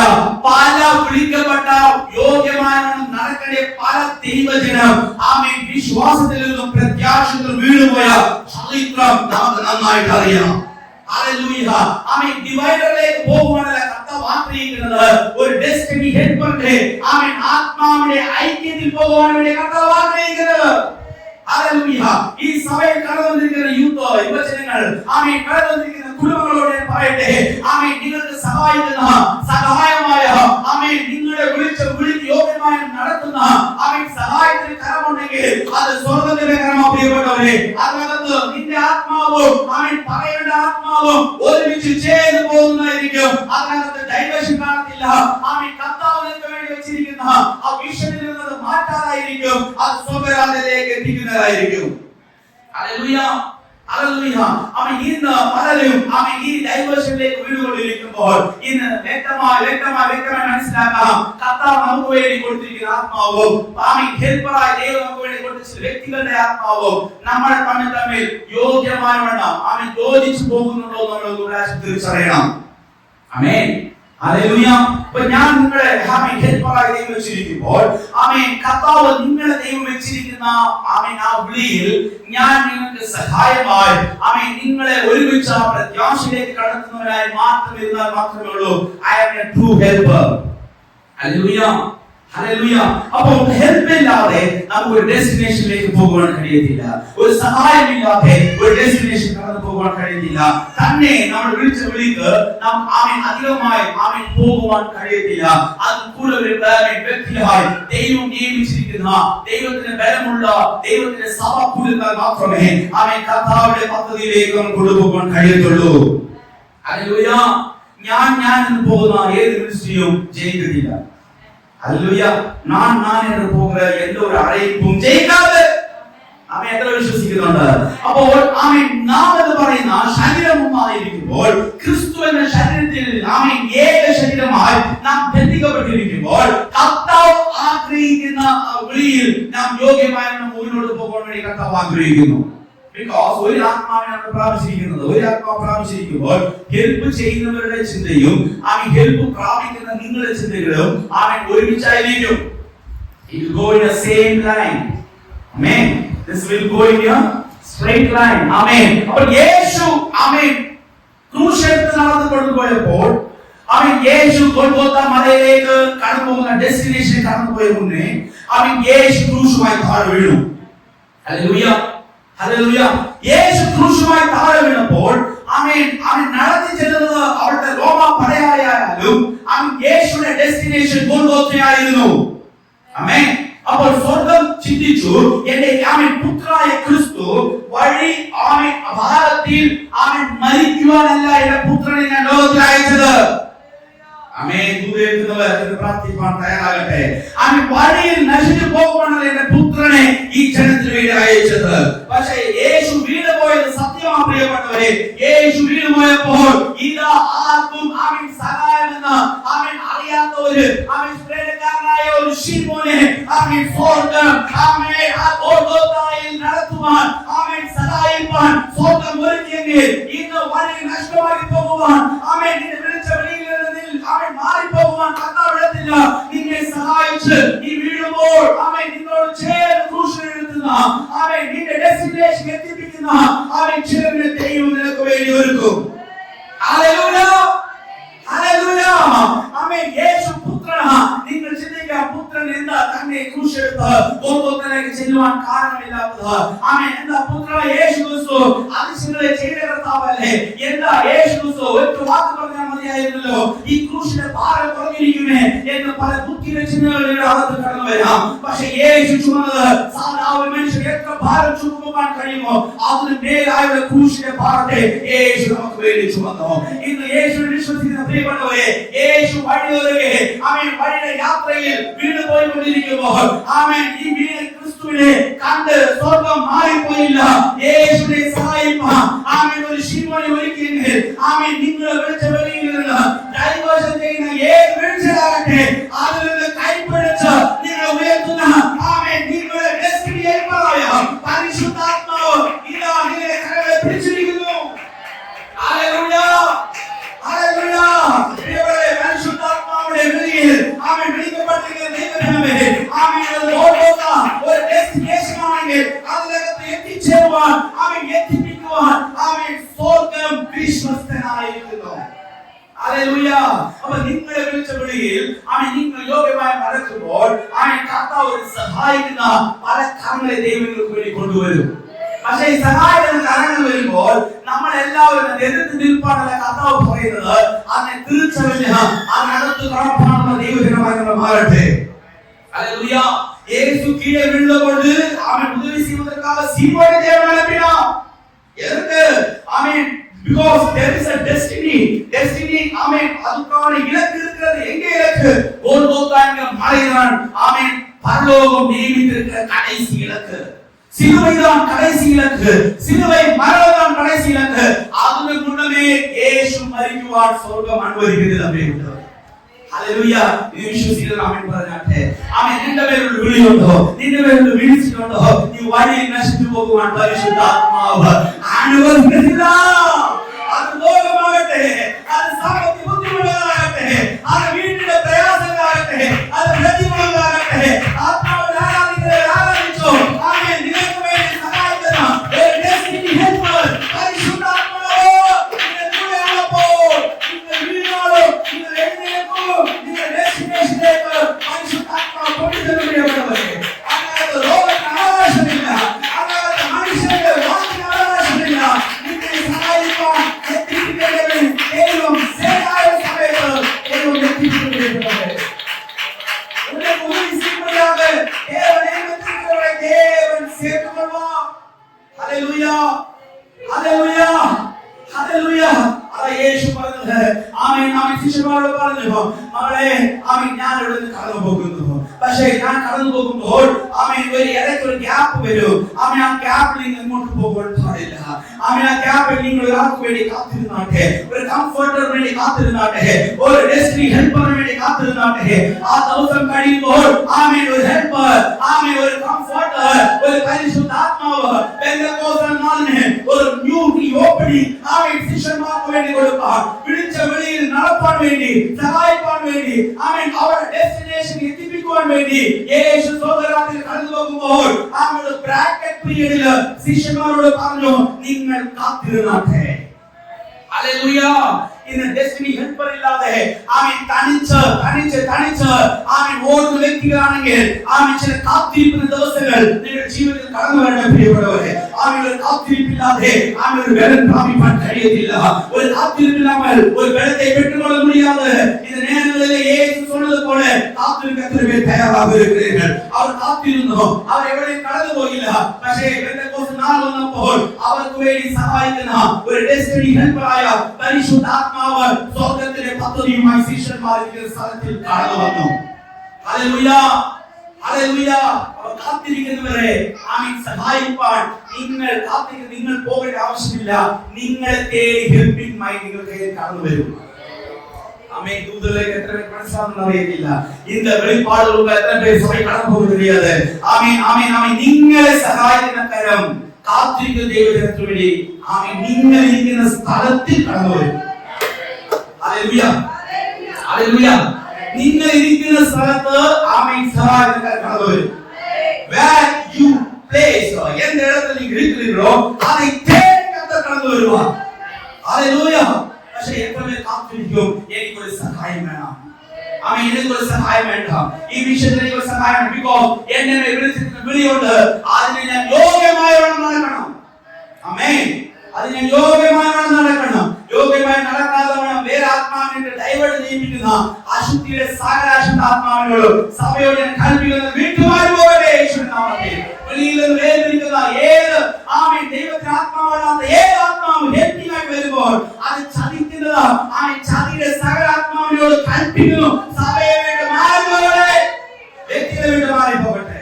പല വിളിക്കപ്പെട്ട യോഗ്യമായ നടക്കേണ്ട പല ദൈവജനം ആമേൻ വിശ്വാസത്തിൽ നിന്നും പ്രത്യാശയിൽ വീണുപോയ ചരിത്രം നമുക്ക് നന്നായിട്ട് അറിയാം. ഹല്ലേലൂയ. ആമേൻ. ഡിവൈഡറിലേക്ക് പോകുവാനല്ല കർത്താവ് ആഗ്രഹിക്കുന്നത്, ഒരു ഡെസ്റ്റിനി ഹെൽപ്പറിന്റെ ആമേൻ ആത്മാവിന്റെ ഐക്യത്തിൽ പോകുവാൻ വേണ്ടി കർത്താവ് ആഗ്രഹിക്കുന്നത്. ഹല്ലേലൂയ. ഈ സഭയിൽ കടന്നുവന്നിരിക്കുന്ന യുവജനങ്ങൾ ആമേൻ കടന്നുവന്നിരിക്കുന്ന കുടുംബങ്ങളോട് പറയട്ടെ, ആമേൻ നിങ്ങൾക്ക് സഹായിക്കുന്ന സഹായമായ ആമേൻ നിങ്ങളെ വിളിച്ച് യോഗ്യമായി നടത്തുന്ന ആമേൻ സഹായത്തിന് കരമുണ്ടെങ്കിൽ അത് സ്വർഗ്ഗത്തിലെ കരമാണ് പ്രിയപ്പെട്ടവരെ. അതിനകത്ത് നിന്റെ ആത്മാവും ആമേൻ പറയേണ്ട ആത്മാവും ഒരുമിച്ച് ചേർന്ന് പോകുന്നതായിരിക്കും. അതിനകത്ത് ഡൈവേഷൻ കാണത്തില്ല. ആമേൻ കർത്താവ് നിങ്ങൾക്ക് വേണ്ടി വെച്ചിരിക്കുന്ന ആ വിഷയത്തിൽ നിന്ന് മാറ്റാതായിരിക്കും, അത് സ്വർഗ്ഗരാജ്യത്തിലേക്ക് എത്തിക്കുന്നതായിരിക്കും. ഹല്ലേലൂയ. ഹല്ലേലൂയ. ആമേൻ. ഇന്ന് പലരും ആമേൻ ഈ ഡൈവേഷനിലേക്ക് വീണുകൊണ്ടിരിക്കുമ്പോൾ ഇന്ന് വ്യക്തമായി മനസ്സിലാക്കാം കർത്താവ് നമുക്ക് വേണ്ടി കൊടുത്തിരിക്കുന്ന ആത്മാവും ആമേൻ ഹെൽപ്പറായ ദൈവം നമുക്ക് വേണ്ടി കൊടുത്തിരിക്കുന്ന വ്യക്തികളുടെ ആത്മാവും നമ്മൾ തമ്മിൽ യോഗ്യമായ വണ്ണം ആമേൻ യോജിച്ചു പോകുന്നുണ്ടോ നമ്മൾ തിരിച്ചറിയണം. ആമേൻ. ഹല്ലേലൂയ. അപ്പോൾ ഞാൻ നിങ്ങളെ ആമേൻ ഹെൽപ്പറായി ദൈവം വെച്ചിരിക്കുമ്പോൾ ആമേൻ കർത്താവ് നിങ്ങളെ ദൈവം വെച്ചിരിക്കുന്ന ആമേൻ ആ വിളിയിൽ ഞാൻ നിങ്ങൾക്ക് സഹായമായി ആമേൻ നിങ്ങളെ ഒരുമിച്ച് ആ പ്രത്യാശയിലേക്ക് കടത്തുന്നവരായി മാത്രമേ ഉള്ളൂ. I am a true helper. Hallelujah. Hallelujah. അപ്പോൾ ഹെൽപ്പ് ഇല്ലാതെ നമുക്ക് ഒരു ഡെസ്റ്റിനേഷനിലേക്ക് പോകാൻ കഴിയത്തില്ല. ഒരു സഹായമില്ലാതെ ഒരു ഡെസ്റ്റിനേഷൻ കടന്നു പോകാൻ കഴിയത്തില്ല. തന്നെ നമ്മൾ വിളിച്ച വിളിക്ക് നാം അധികമായി പോകുവാൻ കഴിയത്തില്ല. അത് കൂടെ ഒരു വ്യക്തിയായി ദൈവം നിയമിച്ചിരിക്കുന്ന ദൈവത്തിന്റെ ബലമുള്ള ദൈവത്തിന്റെ സഭ കൂടിയാൽ മാത്രമേ കർത്താവിന്റെ പദ്ധതിയിലേക്ക് നമ്മൾ കൊണ്ടുപോകാൻ കഴിയത്തുള്ളൂ. ഹല്ലേലൂയ. ഞാൻ എന്ന് പോകുന്ന ഏത് മിനിസ്ട്രിയും ജയിക്കത്തില്ല. ഹല്ലേലൂയ. ഞാൻ എന്ന് പോകുന്ന എന്തോ ഒരു അഴയിപ്പും ജയിക്കാതെ എത്ര വിശ്വസിക്കുന്നുണ്ട്. അപ്പോൾ നാം എന്ന് പറയുന്ന ശരീരം ഒന്നായിരിക്കുമ്പോൾ ക്രിസ്തു എന്ന ശരീരത്തിൽ ഏക ശരീരമായി നാം ബന്ധിക്കപ്പെട്ടിരിക്കുമ്പോൾ കർത്താവ് ആഗ്രഹിക്കുന്ന വിളിയിൽ നാം യോഗ്യമായി മുന്നോട്ട് പോകാൻ വേണ്ടി കർത്താവ് ആഗ്രഹിക്കുന്നു. Because ഒരു ആത്മാവിനാണ് പ്രാപിച്ചിരിക്കുന്നത്. ഒരു ആത്മാവ് പ്രാപിച്ചിരിക്കുമ്പോൾ ഹെൽപ്പ് ചെയ്യുന്നവരുടെ ചിന്തയും ഹെൽപ്പ് പ്രാപിക്കുന്ന നിങ്ങളുടെ ചിന്തകളും ഒരുമിച്ചായിരിക്കും. It will go in the same line. Amen. This will go in a straight line. Amen. അപ്പോൾ യേശു ക്രൂശിൽ നടന്നു കൊണ്ടുപോയപ്പോൾ യേശു ഗോൽഗോഥ മലയിലേക്ക് കടന്നുപോകുന്ന ഡെസ്റ്റിനേഷൻ കടന്നുപോയ മുന്നേ യേശു ക്രൂശുമായി താഴെ വീണു. ഹല്ലേലൂയ. ഹല്ലേലൂയ. യേശു ക്രൂശുമായി താഴെ വീണപ്പോൾ നടത്തി ചെല്ലുന്നത് അവരുടെ റോമ പടയായാലും യേശുവിന്റെ ഡെസ്റ്റിനേഷൻ ഗോൽഗോഥയായിരുന്നു. ആമേൻ. അപ്പോൾ സ്വർഗ്ഗം ചിന്തിച്ചു, എന്റെ പുത്രനായ ക്രിസ്തു വഴി ഭാരത്തിൽ മരിക്കുവാനല്ല എന്റെ പുത്രനെ ഞാൻ ലോകത്തിൽ അയച്ചത്. പ്രാർത്ഥിക്കാൻ തയ്യാറാകട്ടെ. വഴിയിൽ നശിച്ചു പോകുവാനല്ല എന്റെ പുത്രനെ ഈ ജനത്തിന് വേണ്ടി അയച്ചത്. പക്ഷേ യേശു വീണ് പോയത് സത്യമാണ് പ്രിയപ്പെട്ടവരെ. യേശു വീണ് പോയപ്പോൾ ഇതാ ആർക്കും സഹായമെന്ന് അറിയാത്തവര് പ്രേരകാരനായ ഒരു ശിമോനെ സ്വർഗ്ഗം നടത്തുവാൻ സഹായിപ്പാൻ സ്വർഗ്ഗം ഒരുക്കിയെങ്കിൽ ഇന്ന് വഴി നഷ്ടമായി പോകുവാൻ വിളിച്ച വെളിയിൽ മാറിപ്പോകുവാൻ കർത്താവിടത്തില്ല. നിന്നെ സഹായിച്ച് നീ വീഴുമ്പോൾ നിന്നോട് ചേർന്ന് ക്രൂശിലെടുത്തുന്ന നിന്റെ ഡെസ്റ്റിനേഷൻ എത്തിപ്പിക്കുന്ന ചിലരുടെ ദൈവം നിനക്ക് വേണ്ടി ഒരുക്കും. ഹല്ലേലൂയ. ഹല്ലേലൂയ. യേശു പുത്രനാ. നിങ്ങൾ ചിന്തിക്കുക, പുത്രൻ എന്താ തന്നെ ക്രൂശെടുത്ത് ഗോൽഗോഥയിലേക്ക് ചെല്ലുവാൻ കാരണമില്ലാത്തത്? എന്താ പുത്ര യേശു ക്രിസ്തു അതിശയങ്ങളെ ചെയ്ത കർത്താവല്ലേ? എന്താ യേശു ക്രിസ്തു ഒറ്റ വാക്ക് പറഞ്ഞാൽ മതിയായിരുന്നല്ലോ, ഈ ക്രൂശിന്റെ ഭാരം കുറഞ്ഞിരിക്കുമേ എന്ന് പല ബുദ്ധിയുടെ ചിന്തകളുടെ അകത്ത് കടന്നു വരാം. പക്ഷെ യേശു ചുമന്നത് സാധാരണ മനുഷ്യൻ എത്ര ഭാരം ചുമക്കാൻ കഴിയുമോ അതിന് മേലായുള്ള ക്രൂശിന്റെ ഭാരത്തെ യേശു നമുക്ക് വേണ്ടി ചുമന്നു. ഇന്ന് യേശുവിനെ വിശ്വസിക്കുന്ന പ്രിയപ്പെട്ടവരെ, യേശു വഴിയൊരുകെ വഴിയുടെ യാത്രയിൽ വീണ് പോയിക്കൊണ്ടിരിക്കുമ്പോൾ ഈ വീട് ക്രിസ്തുവിനെ കണ്ട് സ്വർഗ്ഗം മാറിപ്പോയില്ല. യേശുവിനെ സഹായിപ്പാൻ ഒരു ശിമോനെ ഒരുക്കിയെങ്കിൽ നിങ്ങൾ വിളിച്ച വെളിയിൽ നിന്ന് ഡൈവേഴ്സൺ ചെയ്യുന്ന ഏത് വിളിച്ചതാകട്ടെ അതിൽ നിന്ന് കൈപ്പിടിച്ച് നിങ്ങൾ ഉയർത്തുന്ന നിങ്ങളുടെ ഡെസ്റ്റിനി ഏൽപ്പറായ പരിശുദ്ധാത്മാവ് ഇതാ നിങ്ങളെ കരങ്ങളെ പിടിച്ചിരിക്കുന്നു. ഹല്ലേലൂയ. ഹല്ലേലൂയ. പ്രിയപ്പെട്ടവരെ, പരിശുദ്ധാത്മാവിന്റെ വെളിയിൽ വിളിക്കപ്പെട്ടിരിക്കുന്ന ദൈവജനമേ, ഒരു ഡെസ്റ്റിനേഷൻ ആണെങ്കിൽ അതിനകത്ത് എത്തിച്ചേരുവാൻ എത്തിപ്പിക്കുവാൻ സ്വർഗ്ഗം വിശ്വസ്തനായിരിക്കുന്നു. ഹല്ലേലൂയ. അപ്പോൾ നിങ്ങളെ വിളിച്ച വിളിയിൽ നിങ്ങൾ യോഗ്യമായി നടക്കുമ്പോൾ കർത്താവ് സഹായിക്കുന്ന പല കരങ്ങളെ ദൈവങ്ങൾക്ക് വേണ്ടി കൊണ്ടുവരും. പക്ഷേ ഈ സഹായിക്കുന്ന കരങ്ങൾ വരുമ്പോൾ നമ്മളെല്ലാവരും എതിർത്ത് നിൽപ്പാണല്ല കർത്താവ് പറയുന്നത്. അതിനെ തിരിച്ചറിഞ്ഞ അതിനകത്ത് കടപ്പാടുള്ള ദൈവജനമായി നമ്മൾ മാറട്ടെ. ഹല്ലേലൂയ. യേശു കീഴെ വീഴുകൊണ്ട് ഉദവി ചെയ്യുന്നതിനാக സീമോനെ தேவன் அனுப்பினார். எதற்கு? because there is a destiny அதுக்கான இலக்கு இருக்கிறது. எங்கே இலக்கு? கோல்கோத்தா என்கிற மலைதான் பரலோகம் நியமித்திருக்கிற கடைசி இலக்கு. சிலுவைதான் கடைசி இலக்கு. சிலுவை மரணம்தான் கடைசி இலக்கு. அதுக்கு முன்னமே இயேசு மரிக்குவார், சொர்க்கம் அனுமதிக்கிறது அப்படின்றது. ഹല്ലേലൂയ. ഈ വിശ്വസിക്കുന്ന പറഞ്ഞാട്ടെ നിന്റെ പേരിൽ വിളിയുണ്ടോ, നിന്റെ പേരിൽ വിളിച്ചിട്ടുണ്ടോ, നീ വഴി നശിച്ചു പോകുവാൻ പരിശുദ്ധാത്മാവ് അനുവദിക്കുന്നില്ല. അത് ലോകമാകട്ടെ, അത് സാമ്പത്തിക ബുദ്ധിമുട്ടാകട്ടെ, അത് വീട്ടിലെ പ്രയാസങ്ങളാകട്ടെ, അത് പ്രതികൂലങ്ങളാകട്ടെ, ആത്മാവിനെ ആരാധിച്ചോ നിനക്ക് വേണ്ടി സഹായിക്കുന്ന ഒരു ഡെസ്റ്റിനി ഹെൽപ്പർ പരിശുദ്ധാത്മാവ് നിന്റെ കൂടെയുള്ളപ്പോൾ നിങ്ങൾ വീണാലോ, നിങ്ങൾ എഴുന്നേൽക്കൂ, നിങ്ങൾ ഡെസ്റ്റിനേഷനിലേക്ക് പരിശുദ്ധാത്മാവ് യേശു പറഞ്ഞത് ആമേൻ ആമേൻ ശിഷ്യന്മാരോട് പറഞ്ഞു മകളെ ആമേൻ ഞാൻ ഇവിടെ നിന്ന് കടന്നു പോകുന്നു പക്ഷേ ഞാൻ കടന്നു പോകുമ്പോൾ ആമേൻ ഒരു ഗ്യാപ്പ് വരും ആമേൻ ആ ഗ്യാപ്പിൽ നിങ്ങൾ ഇങ്ങോട്ട് പോകാൻ പാടില്ല ആമേൻ ആ ഗ്യാപ്പിൽ നിങ്ങൾ ഒരാൾക്ക് വേണ്ടി കാത്തിരുന്നാട്ടെ ഒരു കംഫർട്ടർ വേണ്ടി കാത്തിരുന്നാട്ടെ ഒരു ഡെസ്റ്റിനി ഹെൽപ്പറിന് വേണ്ടി കാത്തിരുന്നാട്ടെ ആ ദിവസം കഴിയുമ്പോൾ ആമേൻ ഒരു ഹെൽപ്പർ ആമേൻ ഒരു കംഫർട്ടർ ഒരു പരിശുദ്ധാത്മാവ് പെന്തക്കോസ്തൽ നാളിന് ഒരു ന്യൂ ഓപ്പണിംഗ് ആമേൻ ശിഷ്യന്മാർക്ക് വേണ്ടി കൊടുക്കാൻ വിളിച്ച വെളിയിൽ നടപ്പാൻ വേണ്ടി സഹായിക്കാൻ വേണ്ടി ആമേൻ അവരുടെ ഡെസ്റ്റിനേഷൻ എത്തിപ്പിക്കുവാൻ വേണ്ടി യേശു സ്വർഗ്ഗരാജ്യത്തിൽ കടന്നു പോകുമ്പോൾ ആമേൻ ബ്രാക്കറ്റ് പീരിയഡിൽ ശിഷ്യന്മാരോട് പറഞ്ഞു നിങ്ങൾ കാത്തിരുന്നാട്ടെ ഹല്ലേലൂയ ഇന്ന് ഡെസ്റ്റിനി ഹെൽപ്പർ ഇല്ലാതെ ആമേൻ തനിച്ച് ആമേൻ ഓടുന്ന വ്യക്തികളാണെങ്കിൽ ആമേൻ ചില കാത്തിരിക്കുന്ന ദിവസങ്ങൾ നിങ്ങളുടെ ജീവിതത്തിൽ കടന്നു വരണ പ്രിയപ്പെട്ടവരെ ആമേൻ ഒരു കാത്തിരിപ്പില്ലാതെ ആമേൻ ഒരു ബലം പ്രാപിക്കാൻ കഴിയത്തില്ല ഒരു കാത്തിരിപ്പില്ലാமல் ഒരു ബലത്തെ பெற்றுக்கொள்ள முடியாது இந்த நேரங்களிலே இயேசு சொன்னது போல காத்திருக்கவே தயாராக இருக்கிறீர்கள் அவர் காத்திருந்தோ அவர் எவரையும் கடந்து போயிല്ല പക്ഷേ പെന്തക്കോസ്ത് നാൾ വന്നപ്പോൾ അവർക്ക് വേണ്ടി സഹായിക്കുന്ന ഒരു ഡെസ്റ്റിനി ഹെൽപ്പറായ പരിശുദ്ധാത്മാവ് സ്വർഗ്ഗത്തിലെ പദ്ധതിയുമായി ശിഷ്യന്മാരുടെ സ്ഥലത്തിൽ കടന്നു വന്നു ഹല്ലേലൂയ ഹല്ലേലൂയ അവർ കാത്തിരിക്കുന്നവരെ ആമേൻ സഹായിപ്പാൻ നിങ്ങൾ പോകേണ്ട ആവശ്യമില്ല നിങ്ങളെ തേടി ഹെൽപ്പിംഗുമായി നിങ്ങൾക്ക് കടന്നു വരും ആമേൻ ദൂതലേക്ക് എത്ര പേർ മനസ്സിലാവുന്ന അറിയില്ല இந்த വെളിപ്പാടുകൾ എത്ര പേർ സഭയിൽ കടന്നു പോകുന്നത് അറിയാതെ ആമേൻ ആമേൻ ആമേൻ നിങ്ങളെ സഹായിക്കുന്ന കരം കാത്തിരിക്കുന്ന ദൈവജനത്തിനു വേണ്ടി ആമേൻ നിങ്ങൾ ഇരിക്കുന്ന സ്ഥലത്തിൽ കടന്നു വരും ഹല്ലേലൂയ ഹല്ലേലൂയ നിങ്ങൾ ഇരിക്കുന്ന സ്ഥലത്ത് ആമേൻ സഹായിക്കുന്ന കരം കടന്നു വരും where you place எந்த இடத்துல நீங்க இருக்கிறீர்களோ அதை தேடி கர்த்தர் கடந்து வருவார் ஹல்லேலூய പക്ഷേ എത്ര പേർ കാത്തിരിക്കും എനിക്കൊരു സഹായം വേണം ആമേൻ എനിക്കൊരു സഹായം വേണം ഈ വിഷയത്തിൽ എനിക്കൊരു സഹായം വേണം because എന്നെ വിളിച്ചിട്ട് വിളിയുണ്ട് അതിനെ ഞാൻ യോഗ്യമായവണ്ണം നടക്കണം ആമേൻ അതിനെ യോഗ്യമായവണ്ണം നടക്കണം യോഗ്യമായി നടക്കാത്തവണ്ണം വേറെ ആത്മാവിനെ ഡൈവേർട്ട് ചെയ്യിപ്പിക്കുന്ന അശുദ്ധിയുടെ സാഗരാശുദ്ധ ആത്മാവിനോട് സഭയോട് ഞാൻ കൽപ്പിക്കുന്നത് വിട്ടുമാറി പോകട്ടെ യേശുവിന്റെ നാമത്തിൽ വെളിയിൽ നിന്ന് വേദനിക്കുന്ന ഏത് ആമേൻ ദൈവത്തിന്റെ ആത്മാവല്ലാത്ത ഏത് ആത്മാവ് ഹെൽപ്പിംഗായി വരുമ്പോൾ അത് ചതിക്കുന്നത് ആമേൻ ചതിയുടെ സകലാത്മാവിനോട് കൽപ്പിക്കുന്നു സഭയെ വിട്ട് മാറി പോകട്ടെ വ്യക്തികളെ വിട്ട് മാറി പോകട്ടെ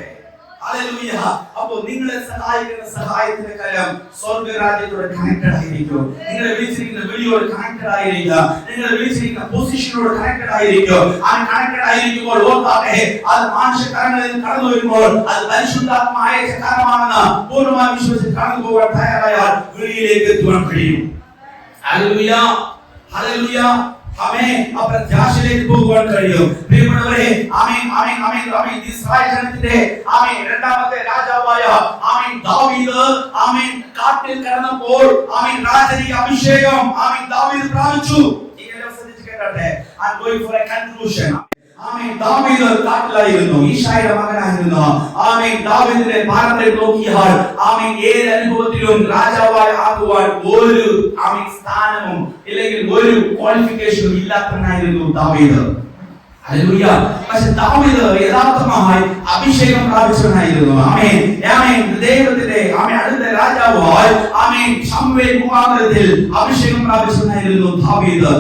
ഹല്ലേലൂയ അപ്പോൾ നിങ്ങളെ സഹായിക്കുന്ന സഹായത്തിന്റെ കരം സ്വർഗ്ഗരാജ്യത്തോട് കണക്റ്റഡ് ആയിരിക്കും നിങ്ങളെ വിളിച്ചിരിക്കുന്ന വിളിയോട് കണക്റ്റഡ് ആയിരിക്കുക നിങ്ങളെ വിളിച്ചിരിക്കുന്ന പൊസിഷനോട് കണക്റ്റഡ് ആയിരിക്കും ആ കണക്റ്റഡ് ആയിരിക്കുമ്പോൾ ഓർത്താട്ടെ അത് മാനുഷികങ്ങളിൽ കടന്നു വരുമ്പോൾ അത് പരിശുദ്ധാത്മാവായ കാരണമാണെന്ന് പൂർണ്ണമായി വിശ്വസിച്ച് കടന്നു പോകാൻ തയ്യാറായാൽ വിളിയിലേക്ക് എത്തുവാൻ കഴിയും ഹല്ലേലൂയ ഹല്ലേലൂയ ആമേൻ അപ്രത്യാശയിലേക്ക് പോകുവാൻ കഴിയും പ്രിയപ്പെട്ടവരെ ആമേൻ ആമേൻ ആമേൻ ആമേൻ ഇസ്രായേൽ ജനത്തിന്റെ ആമേൻ രണ്ടാമത്തെ രാജാവായ ആമേൻ ദാവീദ് ആമേൻ കാട്ടിൽ കിടന്നപ്പോൾ ആമേൻ രാജകീയ അഭിഷേകം ആമേൻ ദാവീദ് പ്രാപിച്ചു ഇങ്ങനെ ശ്രദ്ധിച്ചു കേട്ടെ I am going for a conclusion amen ദാവീദ് കാട്ടിലായിരുന്നു ഈശായുടെ മകനായിരുന്നു ആമേൻ ദാവീദിന്റെ പാരമ്പര്യം നോക്കിയാൽ ആമേൻ ഏത് അനുഭവത്തിലും രാജാവായി ആകുവാൻ ഒരു ആമേൻ സ്ഥാനവും ഇല്ലെങ്കിൽ ഒരു ക്വാളിഫിക്കേഷനും ഇല്ലാത്തവനായിരുന്നു ദാവീദ് ഹല്ലേലൂയ പക്ഷേ ദാവീദ് യഥാർത്ഥമായി അഭിഷേകം പ്രാപിച്ചവനായിരുന്നു ആമേൻ ആമേൻ ദൈവത്തിന്റെ ആമേൻ അടുത്ത രാജാവായി ആമേൻ ശമൂവേൽ മുഖാന്തരത്തിൽ അഭിഷേകം പ്രാപിച്ചവനായിരുന്നു ദാവീദ്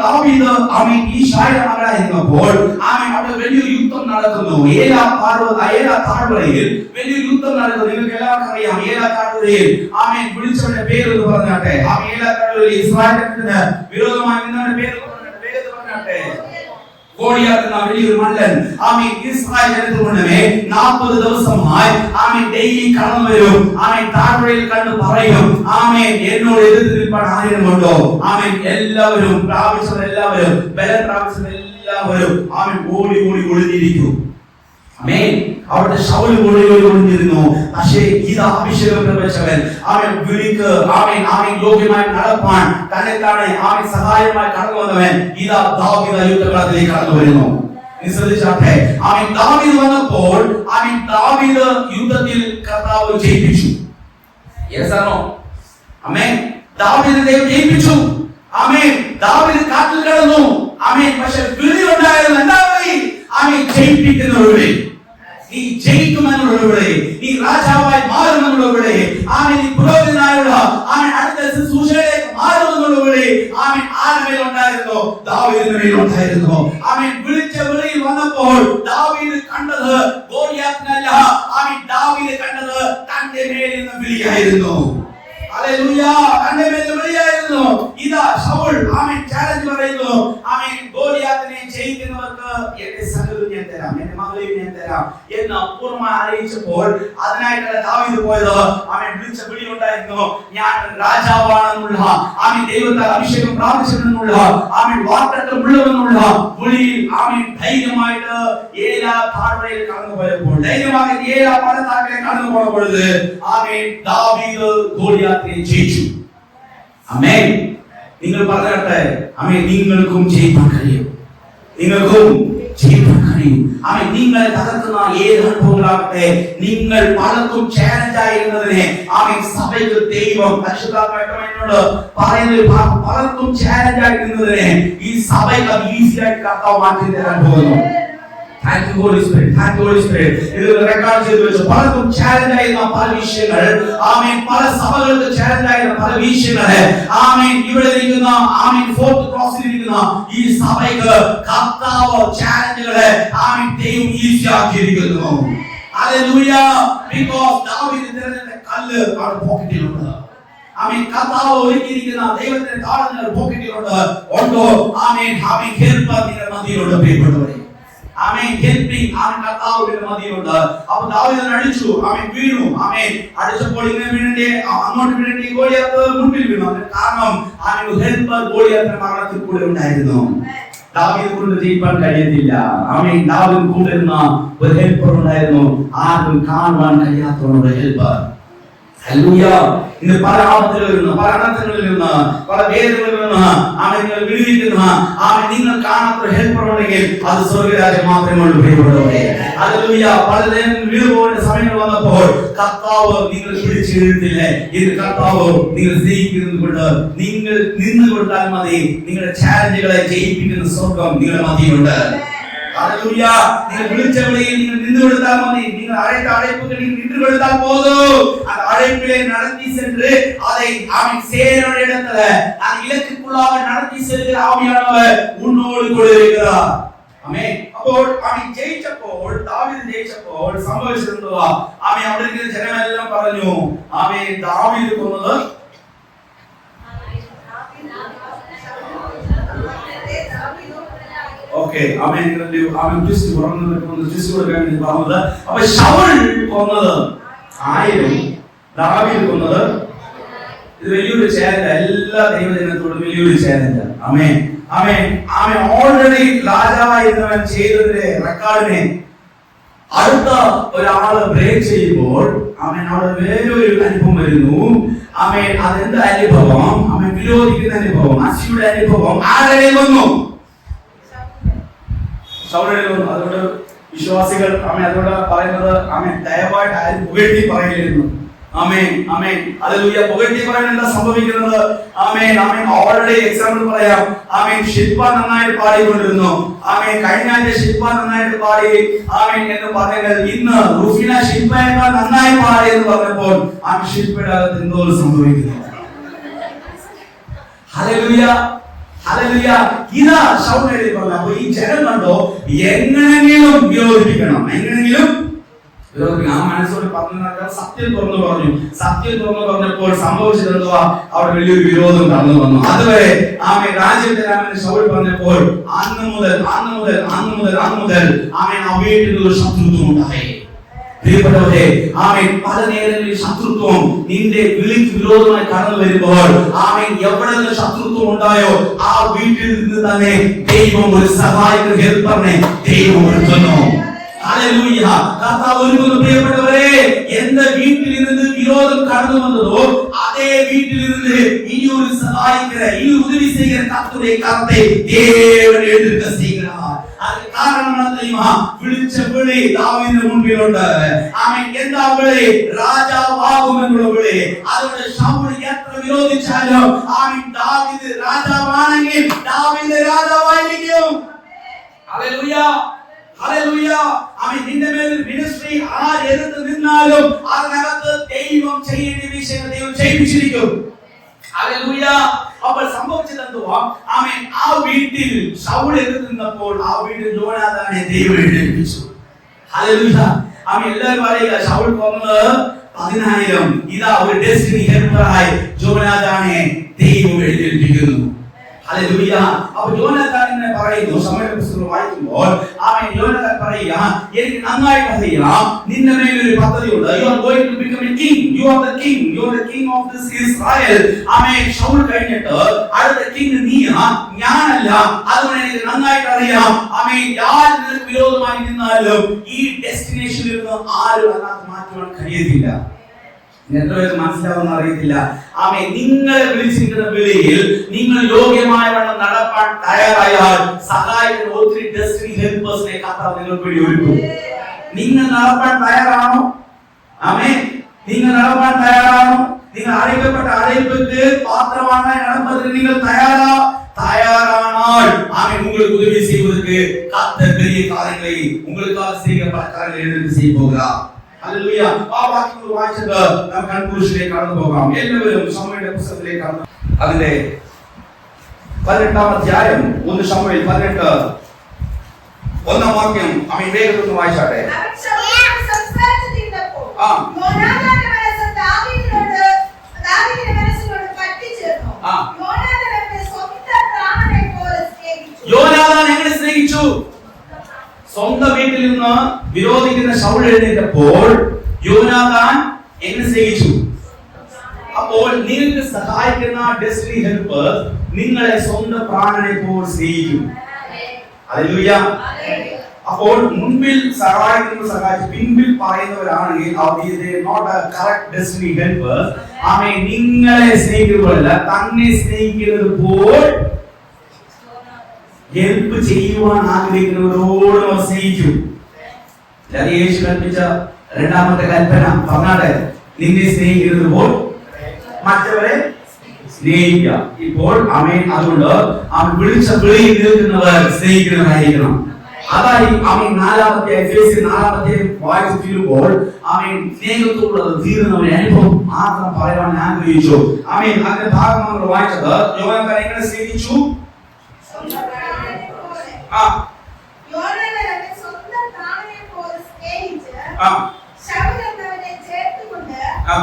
ദാവീദ് ആമേൻ ഈശായുടെ മകനായിരുന്നപ്പോൾ ആമേൻ അവിടെ വലിയൊരു യുദ്ധം നടക്കുന്നു ഏലാ താഴ്വരയിൽ വലിയൊരു യുദ്ധം നടക്കുന്നു നിങ്ങൾക്ക് എല്ലാവർക്കും അറിയാം ഏലാ താഴ്വരയിൽ ആമേൻ വിളിച്ചവന്റെ പേര് എന്ന് പറഞ്ഞാട്ടെ ആമേൻ ഏലാ താഴ്വരയിൽ ഇസ്രായേലിന് വിരോധമായി നിന്നവന്റെ പേര് പറഞ്ഞാട്ടെ ഗോലിയാത്ത് എന്ന വലിയൊരു മല്ലൻ ആമേൻ ഇസ്രായേൽ ജനത്തിന് മുന്നമേ 40 ദിവസമായി ആമേൻ ഡെയിലി കടന്നു വരും ആമേൻ താഴ്വരയിൽ കണ്ടു പറയും ആമേൻ എന്നോട് എതിർത്ത് നിൽപ്പാൻ ആരെയുമുണ്ടോ ആമേൻ എല്ലാവരും പ്രാപിച്ചവരെല്ലാവരും ബലം പ്രാപിച്ചവരെല്ലാവരും ആമേൻ ഓടി ഒളിഞ്ഞിരിക്കും ആമേൻ അവിടെ ശൗൽ ഒളിഞ്ഞിരുന്നു പക്ഷേ ഇത് അഭിഷേകം ലഭിച്ചവൻ അവൻ വിളിക്ക് ആമേൻ ആമേൻ യോഗ്യമായി നടപ്പാൻ തന്നെത്താനെ ആമേൻ സഹായമായി കടന്നു വന്നവൻ ഇതാ ദാവീദ് യുദ്ധകളത്തിലേക്ക് കടന്നു വരുന്നു ശ്രദ്ധിച്ചാട്ടെ ആമേൻ ദാവീദ് വന്നപ്പോൾ ആമേൻ ദാവീദ് യുദ്ധത്തിൽ കർത്താവ് ജയിപ്പിച്ചു യെസ് ആണോ ആമേൻ ദാവീദിനെ ദൈവം ജയിപ്പിച്ചു ആമേൻ ദാവീദ് കാട്ടിൽ കിടന്നു ആമേൻ പക്ഷേ വിളി ഉണ്ടായിരുന്നു എന്താ വിളി ആമേൻ ജയിപ്പിക്കുന്നവരുടെ നീ ജയിക്കുമെന്നുള്ളവരുടെ നീ രാജാവായി മാറുമെന്നുള്ളവരുടെ ആമേൻ നീ പുരോഹിതനായുള്ള ആമേൻ അടുത്ത ശുശ്രൂഷയിലേക്ക് മാറുമെന്നുള്ളവരുടെ വിളി ആമേൻ ആരുടെ മേലുണ്ടായിരുന്നു? ദാവീദിന്റെ മേലുണ്ടായിരുന്നു. ആമേൻ വിളിച്ച വിളിയിൽ വന്നപ്പോൾ ദാവീദ് കണ്ടത് ഗോലിയാത്തിനല്ല, ആമേൻ ദാവീദ് കണ്ടത് തന്റെ മേലിൽ നിന്ന് വിളിയായിരുന്നു. ഹല്ലേലൂയ, തന്റെ മേലിൽ വിളിയായിരുന്നു. ഇതാ ശൗൽ ആമേൻ ചാലഞ്ച് പറയുന്നു, ആമേൻ ഗോലിയാത്തിനെ ജയിക്കുന്നവർക്ക് എന്റെ സകലവും ഞാൻ തരാം, എന്റെ മകളെയും ഞാൻ തരാം എന്ന് പൂർണ്ണമായി അറിയിച്ചപ്പോൾ അതിനായിട്ടല്ല ദാവീദ് പോയത്. ആമേൻ വിളിച്ച വിളി ഉണ്ടായിരുന്നു, ഞാൻ രാജാവാണെന്നുള്ള, ആമേൻ ദൈവത്താൽ അഭിഷേകം പ്രാപിച്ചെന്നുള്ള, ആമേൻ വാഗ്ദത്തം ഉള്ളവെന്നുള്ള വിളിയിൽ ആമേൻ ധൈര്യമായിട്ട് ഏലാ താഴ്വരയിൽ കടന്നു പോയപ്പോൾ, ധൈര്യമായി ഏലാ പള്ളത്താക്കിലേക്ക് കടന്നു പോയ പൊഴുത് ആമേൻ ദാവീദ് ഗോലിയാത്തിനെ ജയിച്ചു. ആമേൻ. നിങ്ങൾ പറഞ്ഞാട്ടെ, ആമേൻ നിങ്ങൾക്കും ജയിക്കാൻ കഴിയും, നിങ്ങൾക്കും ജയിക്കാൻ കഴിയും. ആമേൻ നിങ്ങളെ തകർക്കുന്ന ഏത് അനുഭവങ്ങളാകട്ടെ, നിങ്ങൾ പലർക്കും ചാലഞ്ച് ആയിരുന്നതിനെ ആമേൻ സഭയ്ക്ക് ദൈവം പരിശുദ്ധാത്മാവിനോട് പറയുന്ന പലർക്കും ചാലഞ്ച് ആയിരുന്നതിനെ ഈ സഭയ്ക്ക് ഈസി ആയിട്ട് കർത്താവ് മാറ്റി തരാൻ പോകുന്നു. Thank you Holy Spirit, thank you Holy Spirit. ഇത് റെക്കോർഡ് ചെയ്തു വെച്ചു. പലർക്കും ചാലഞ്ച് ആയിരുന്ന പല വിഷയങ്ങൾ, ആമേൻ പല സഭകൾക്ക് ചാലഞ്ച് ആയിരുന്ന പല വിഷയങ്ങളെ ആമേൻ ഇവിടെ ഇരിക്കുന്ന ആമേൻ ഫോർത്ത് ക്രോസിൽ ഇരിക്കുന്ന ഈ സഭയ്ക്ക് കർത്താവ് ചാലഞ്ചുകളെ ആമേൻ ദൈവം ഈസിയാക്കിയിരിക്കുന്നു. ഹല്ലേലൂയ. Because ദാവീദ് തിരഞ്ഞെടുത്ത കല്ല് അവരുടെ പോക്കറ്റിലുണ്ട്. ആമേൻ കർത്താവ് ഒരുക്കിയിരിക്കുന്ന ദൈവത്തിന്റെ താളങ്ങൾ പോക്കറ്റിലുണ്ട്. ഉണ്ടോ? ആമേൻ ആമേൻ ഹെൽപ്പർ നിങ്ങളുടെ മധ്യയിലുണ്ട് പ്രിയപ്പെട്ടവരെ. ആമേൻ ഹെൽപ്പിംഗ് ആമേൻ കർത്താവിന്റെ മധ്യയിലുണ്ട്. അപ്പോൾ ദാവീദ് അടിച്ചു, ആമേൻ വീണു. ആമേൻ അടിച്ചപ്പോൾ ഇങ്ങനെ വീഴേണ്ടി അങ്ങോട്ട് വീഴേണ്ടി ഗോലിയാത്ത് മുൻപിൽ വീണു. കാരണം ആമേൻ ഹെൽപ്പർ ഗോലിയാത്തിന്റെ മരണത്തിൽ കൂടെ ഉണ്ടായിരുന്നു. ദാവീദ് കൊണ്ട് ജയിക്കാൻ കഴിയത്തില്ല. ആമേൻ ദാവീദ് കൂടെ ഇരുന്ന ഒരു ഹെൽപ്പർ ഉണ്ടായിരുന്നു, ആരും കാണുവാൻ കഴിയാത്ത ഒരു ഹെൽപ്പർ. ഹല്ലേലൂയ. ഇന്ന് പല ആപത്തുകളിൽ നിന്ന്, പല അനർത്ഥങ്ങളിൽ നിന്ന്, പല വേദനകളിൽ നിന്ന് ആമേൻ നിങ്ങൾ വിടുവിക്കുന്ന ആമേൻ നിങ്ങൾ കാണാത്ത ഒരു ഹെൽപ്പർ ഉണ്ടെങ്കിൽ അത് സ്വർഗ്ഗരാജ്യം മാത്രമേ ഉള്ളൂ പ്രിയപ്പെട്ടവരെ. ഹല്ലേലൂയ. പലരും വീണുപോകുന്ന സമയങ്ങൾ വന്നപ്പോൾ കർത്താവ് നിങ്ങൾ പിടിച്ചെടുത്തില്ലേ, ഇത് കർത്താവ് നിങ്ങൾ സ്നേഹിക്കുന്നത് കൊണ്ട് നിങ്ങൾ നിന്ന് കൊടുത്താൽ മതി, നിങ്ങളുടെ ചാലഞ്ചുകളെ ജയിപ്പിക്കുന്ന സ്വർഗ്ഗം നിങ്ങളുടെ മധ്യമുണ്ട്. ഹല്ലേലൂയ. നിങ്ങൾ വിളിച്ച വിളിയിൽ നിങ്ങൾ നിന്ന് കൊടുത്താൽ മതി, നിങ്ങൾ അழைத்த அழைப்புக்கு நீங்கள் நின்று கொடுத்தால் போதும். அந்த அழைப்பிலே நடத்தி சென்று அதை ஆமென் சேரன இடத்துல அந்த இலக்குக்குள்ளாக நடத்தி செல்கிற ஆவியானவர் உன்னோடு கூட இருக்கிறார். ആമേൻ. അപ്പോൾ ആമേൻ ജയിച്ചപ്പോൾ ദാവീദ് ജയിച്ചപ്പോൾ സംഭവിച്ചതെന്തുവാ? ആമേൻ അവിടെ ഇരിക്കുന്ന ജനമെല്ലാം പറഞ്ഞു, ആമേൻ ദാവീദ് കൊന്നത് ഓക്കേ ആമേൻ ആമേൻ ക്രിസ്തു പറഞ്ഞത് ക്രിസ്തു കൊടുക്കാൻ വേണ്ടി പറഞ്ഞത്. അപ്പോൾ ശൗൽ കൊന്നത് 1000, ദാവീദ് കൊന്നത്, ഇത് വലിയൊരു ചാലഞ്ച്, എല്ലാ ദൈവജനത്തോടും വലിയൊരു ചാലഞ്ച്. ആമേൻ ആമേൻ ആമേൻ. ഓൾറെഡി രാജാവായിരുന്നവൻ ചെയ്തതിന്റെ റെക്കോർഡിനെ അടുത്ത ഒരാള് ബ്രേക്ക് ചെയ്യുമ്പോൾ ആമേൻ അവിടെ വേറൊരു അനുഭവം വരുന്നു. ആമേൻ അതെന്ത് അനുഭവം? ആമേൻ വിരോധിക്കുന്ന അനുഭവം, അസിയുടെ അനുഭവം ആരുടെ വന്നു? ശൗലിനെ വന്നു. അതുകൊണ്ട് വിശ്വാസികൾ ആമേൻ അതുകൊണ്ട് പറയുന്നത് ആമേൻ ദയവായിട്ട് ആരും പുകഴ്ത്തി പറയരുന്നു. ആമേൻ ആമേൻ. ഹല്ലേലൂയ. പുകഴ്ത്തി പറയാൻ എന്താ സംഭവിക്കുന്നത്? ആമേൻ ആമേൻ. ഓൾറെഡി എക്സാമ്പിൾ പറയാം. ആമേൻ ശില്പ നന്നായിട്ട് പാടിക്കൊണ്ടിരുന്നു. ആമേൻ കഴിഞ്ഞ ആഴ്ച ശില്പ നന്നായിട്ട് പാടി ആമേൻ എന്ന് പറഞ്ഞാൽ ഇന്ന് റുഫീന ശില്പയേക്കാൾ നന്നായി പാടി എന്ന് പറഞ്ഞപ്പോൾ ആ ശില്പയുടെ അകത്ത് എന്തോ സംഭവിക്കുന്നു. Hallelujah hallelujah. ഇതാ ശൗൽ പറഞ്ഞു. അപ്പോൾ ഈ ജനം കണ്ടോ എങ്ങനെയെങ്കിലും വിരോധിപ്പിക്കണം, എങ്ങനെയെങ്കിലും ആ മനസ്സോട് പറഞ്ഞു, സത്യം തുറന്നു പറഞ്ഞു. സത്യം തുറന്നു പറഞ്ഞപ്പോൾ സംഭവിച്ചത് എന്തുവാ? അവിടെ വലിയൊരു വിരോധം കടന്നു വന്നു. അതുവരെ ആമേൻ രാജ്യം തരാമെന്ന് ശൗൽ പറഞ്ഞപ്പോൾ അന്ന് മുതൽ ആമേൻ ആ വീട്ടിൽ ഒരു ശത്രുത്വം ഉണ്ടായി. പ്രിയപ്പെട്ടവരെ ആമേൻ പല നേരങ്ങളിൽ ശത്രുത്വം നിന്റെ വിളിക്ക് വിരോധമായി കടന്നു വരുമ്പോൾ ആമേൻ എവിടെ ശത്രുത്വം ഉണ്ടായോ ആ വീട്ടിൽ നിന്ന് തന്നെ ദൈവം ഒരു സഹായക ഹെൽപ്പറിനെ ദൈവം ഒരുക്കുന്നു. ഹല്ലേലൂയ. കർത്താവ് ഒരുക്കുന്നു. പ്രിയപ്പെട്ടവരെ എന്റെ വീട്ടിൽ നിന്ന് വിരോധം കടന്നു വന്നതോ അതേ വീട്ടിൽ നിന്ന് ഇനി ഒരു സഹായിக்கிற ഇനി ഉதவி செய்கிற கர்த்தருடைய கரத்தை தேவன் எடுக்க செய்கிறார். அது காரணம் என்ன தெரியுமா? വിളിച്ച വിളി ദാവീദിന്റെ മുൻപിലുണ്ട്. ആമേൻ. എന്താ വിളി? രാജാവാകും എന്നുള്ള വിളി. അതുകൊണ്ട് ശൗൽ എത്ര വിരോധിച്ചാലും ആമേൻ ദാവീദ് രാജാവാണെങ്കിൽ ദാവീദ് രാജാവായിരിക്കും. Hallelujah hallelujah. ആമേൻ. നിന്റെ മേൽ മിനിസ്ട്രി ആര് എതിർത്ത് നിന്നാലും അതിനകത്ത് ദൈവം ചെയ്യേണ്ട വിഷയം ദൈവം ചെയ്യിച്ചിരിക്കും. ഹല്ലേലൂയ. അപ്പോൾ സംഭവിച്ചത് എന്തുവാ? ആമേൻ. ആ വീട്ടിൽ ശൗൽ എഴുന്നപ്പോൾ ആ വീട്ടിൽ യോനാഥാനെ ദൈവം എഴുന്നേൽപ്പിച്ചു. ഹല്ലേലൂയ. ആമേൻ. എല്ലാവരും പറയുക, ശൗൽ കൊന്നത് 10,000. ഇതാ ഒരു ഡെസ്റ്റിനി ഹെൽപ്പറായി യോനാഥാനെ ദൈവം എഴുന്നേൽപ്പിക്കുന്നു. ഹല്ലേലൂയ. അപ്പോൾ യോനാഥാൻ ഇങ്ങനെ പറയുന്നു, സമൂവേൽ പുസ്തകം വായിക്കുമ്പോൾ ആമേൻ, യോനാഥാൻ പറയുക, എനിക്ക് നന്നായിട്ട് അറിയാം നിന്റെ മേൽ ഒരു പദ്ധതിയുണ്ട്. You are going to become a king. You are the king. You are the king of this Israel. ആമേൻ. ശൗൽ കഴിഞ്ഞിട്ട് അടുത്ത കിങ് നീയാ, ഞാനല്ല. അതുകൊണ്ട് എനിക്ക് നന്നായിട്ട് അറിയാം. ആമേൻ. ആര് നിനക്ക് വിരോധമായി നിന്നാലും ഈ ഡെസ്റ്റിനേഷനിൽ നിന്ന് ആരും അതിനകത്ത് മാറ്റുവാൻ കഴിയത്തില്ല. എത്ര പേര് മനസ്സിലാവുന്ന അറിയത്തില്ല. ആമേൻ. നിങ്ങളെ വിളിച്ചിരിക്കുന്ന വിളിയിൽ നിങ്ങൾ യോഗ്യമായവണ്ണം നടപ്പാൻ തയ്യാറായാൽ സഹായിക്കുന്ന ഒത്തിരി ഡെസ്റ്റിനി ഹെൽപ്പേഴ്സിനെ കർത്താവ് നിങ്ങൾക്ക് വേണ്ടി ഒരുക്കും. നിങ്ങൾ നടപ്പാൻ തയ്യാറാണോ? ആമേൻ. നിങ്ങൾ നടപ്പാൻ തയ്യാറാണോ? നിങ്ങൾ അழைக்கப்பட்ட அழைப்புக்கு பாத்திரமான நடப்பதற்கு நீங்கள் தயாரானால் ஆமென், உங்களுக்கு உதவி செய்வதற்கு கர்த்தர் பெரிய காரியங்களை உங்களுக்காக செய்ய பல காரியங்களை எடுத்து செய்ய போகிறார். ഹല്ലേലൂയ. ആ വാക്യങ്ങൾ വായിച്ചിട്ട് നാം കൺക്ലൂഷനിലേക്ക് കടന്നു പോകാം. എല്ലാവരും ശമൂവേലിന്റെ പുസ്തകത്തിലേക്ക് കടന്നു. അതിന്റെ 18-ാം അധ്യായം 1 ശമൂവേൽ 18 1-ാം വാക്യം ആമേൻ വേഗത്തിൽ വായിച്ചാട്ടെ. അവൻ ശൗലിനോട് സംസാരിച്ചിരുന്നപ്പോൾ യോനാഥാന്റെ മനസ്സ് ദാവീദിന്റെ മനസ്സിനോട് പറ്റിച്ചേർന്നു. യോനാഥാൻ അവനെ സ്വന്തം പ്രാണനെ പോലെ സ്നേഹിച്ചു. യോനാഥാൻ എങ്ങനെ സ്നേഹിച്ചു? സ്വന്തം വീട്ടിൽ നിന്ന് വിരോധിക്കുന്ന ശൗൽ എഴുന്നേറ്റപ്പോൾ യോനാഥാൻ എങ്ങനെ സ്നേഹിച്ചു? അപ്പോൾ നിങ്ങൾക്ക് സഹായിക്കുന്ന ഡെസ്റ്റിനി ഹെൽപ്പേഴ്സ് നിങ്ങളെ സ്വന്തം പ്രാണനെ പോലെ സ്നേഹിക്കും. ഹല്ലേലൂയ. അപ്പോൾ മുൻപിൽ സഹായിച്ചു പിൻപിൽ പറയുന്നവരാണെങ്കിൽ not a correct destiny helpers. Amen. നിങ്ങളെ സ്നേഹിക്കുന്നവരല്ല, തന്നെ സ്നേഹിക്കുന്നത് പോലെ ഹെൽപ്പ് ചെയ്യുവാൻ ആഗ്രഹിക്കുന്നവരോട് അവർ സ്നേഹിക്കും. യേശു കൽപ്പിച്ച 2-ാമത്തെ കൽപ്പന പറഞ്ഞാട്ടെ, നിന്നെ സ്നേഹിക്കുന്നത് പോലെ മറ്റവരെ സ്നേഹിക്കുക. ഇപ്പോൾ ആമേൻ. അതുകൊണ്ട് അവൻ വിളിച്ച വിളിയിൽ നിൽക്കുന്നവർ സ്നേഹിക്കുന്നവരായിരിക്കണം. അതായി ആമേൻ 4-ാമത്തെ എഫേസ്യർ 4-ാമത്തെ വായിച്ചു തീരുമ്പോൾ ആമേൻ സ്നേഹത്തോടുള്ള തീരുന്നവരുടെ അനുഭവം മാത്രം പറയാൻ ആഗ്രഹിച്ചു. ആമേൻ. അതിന്റെ ഭാഗം നമ്മൾ വായിച്ചത് യോനാഥാൻ എങ്ങനെ സ്നേഹിച്ചു? യോനാഥാൻ അവനെ സ്വന്തം പ്രാണനെ പോലെ സ്നേഹിച്ച് ശൗൽ എന്നവനെ ചേർത്തുകൊണ്ട് അവൻ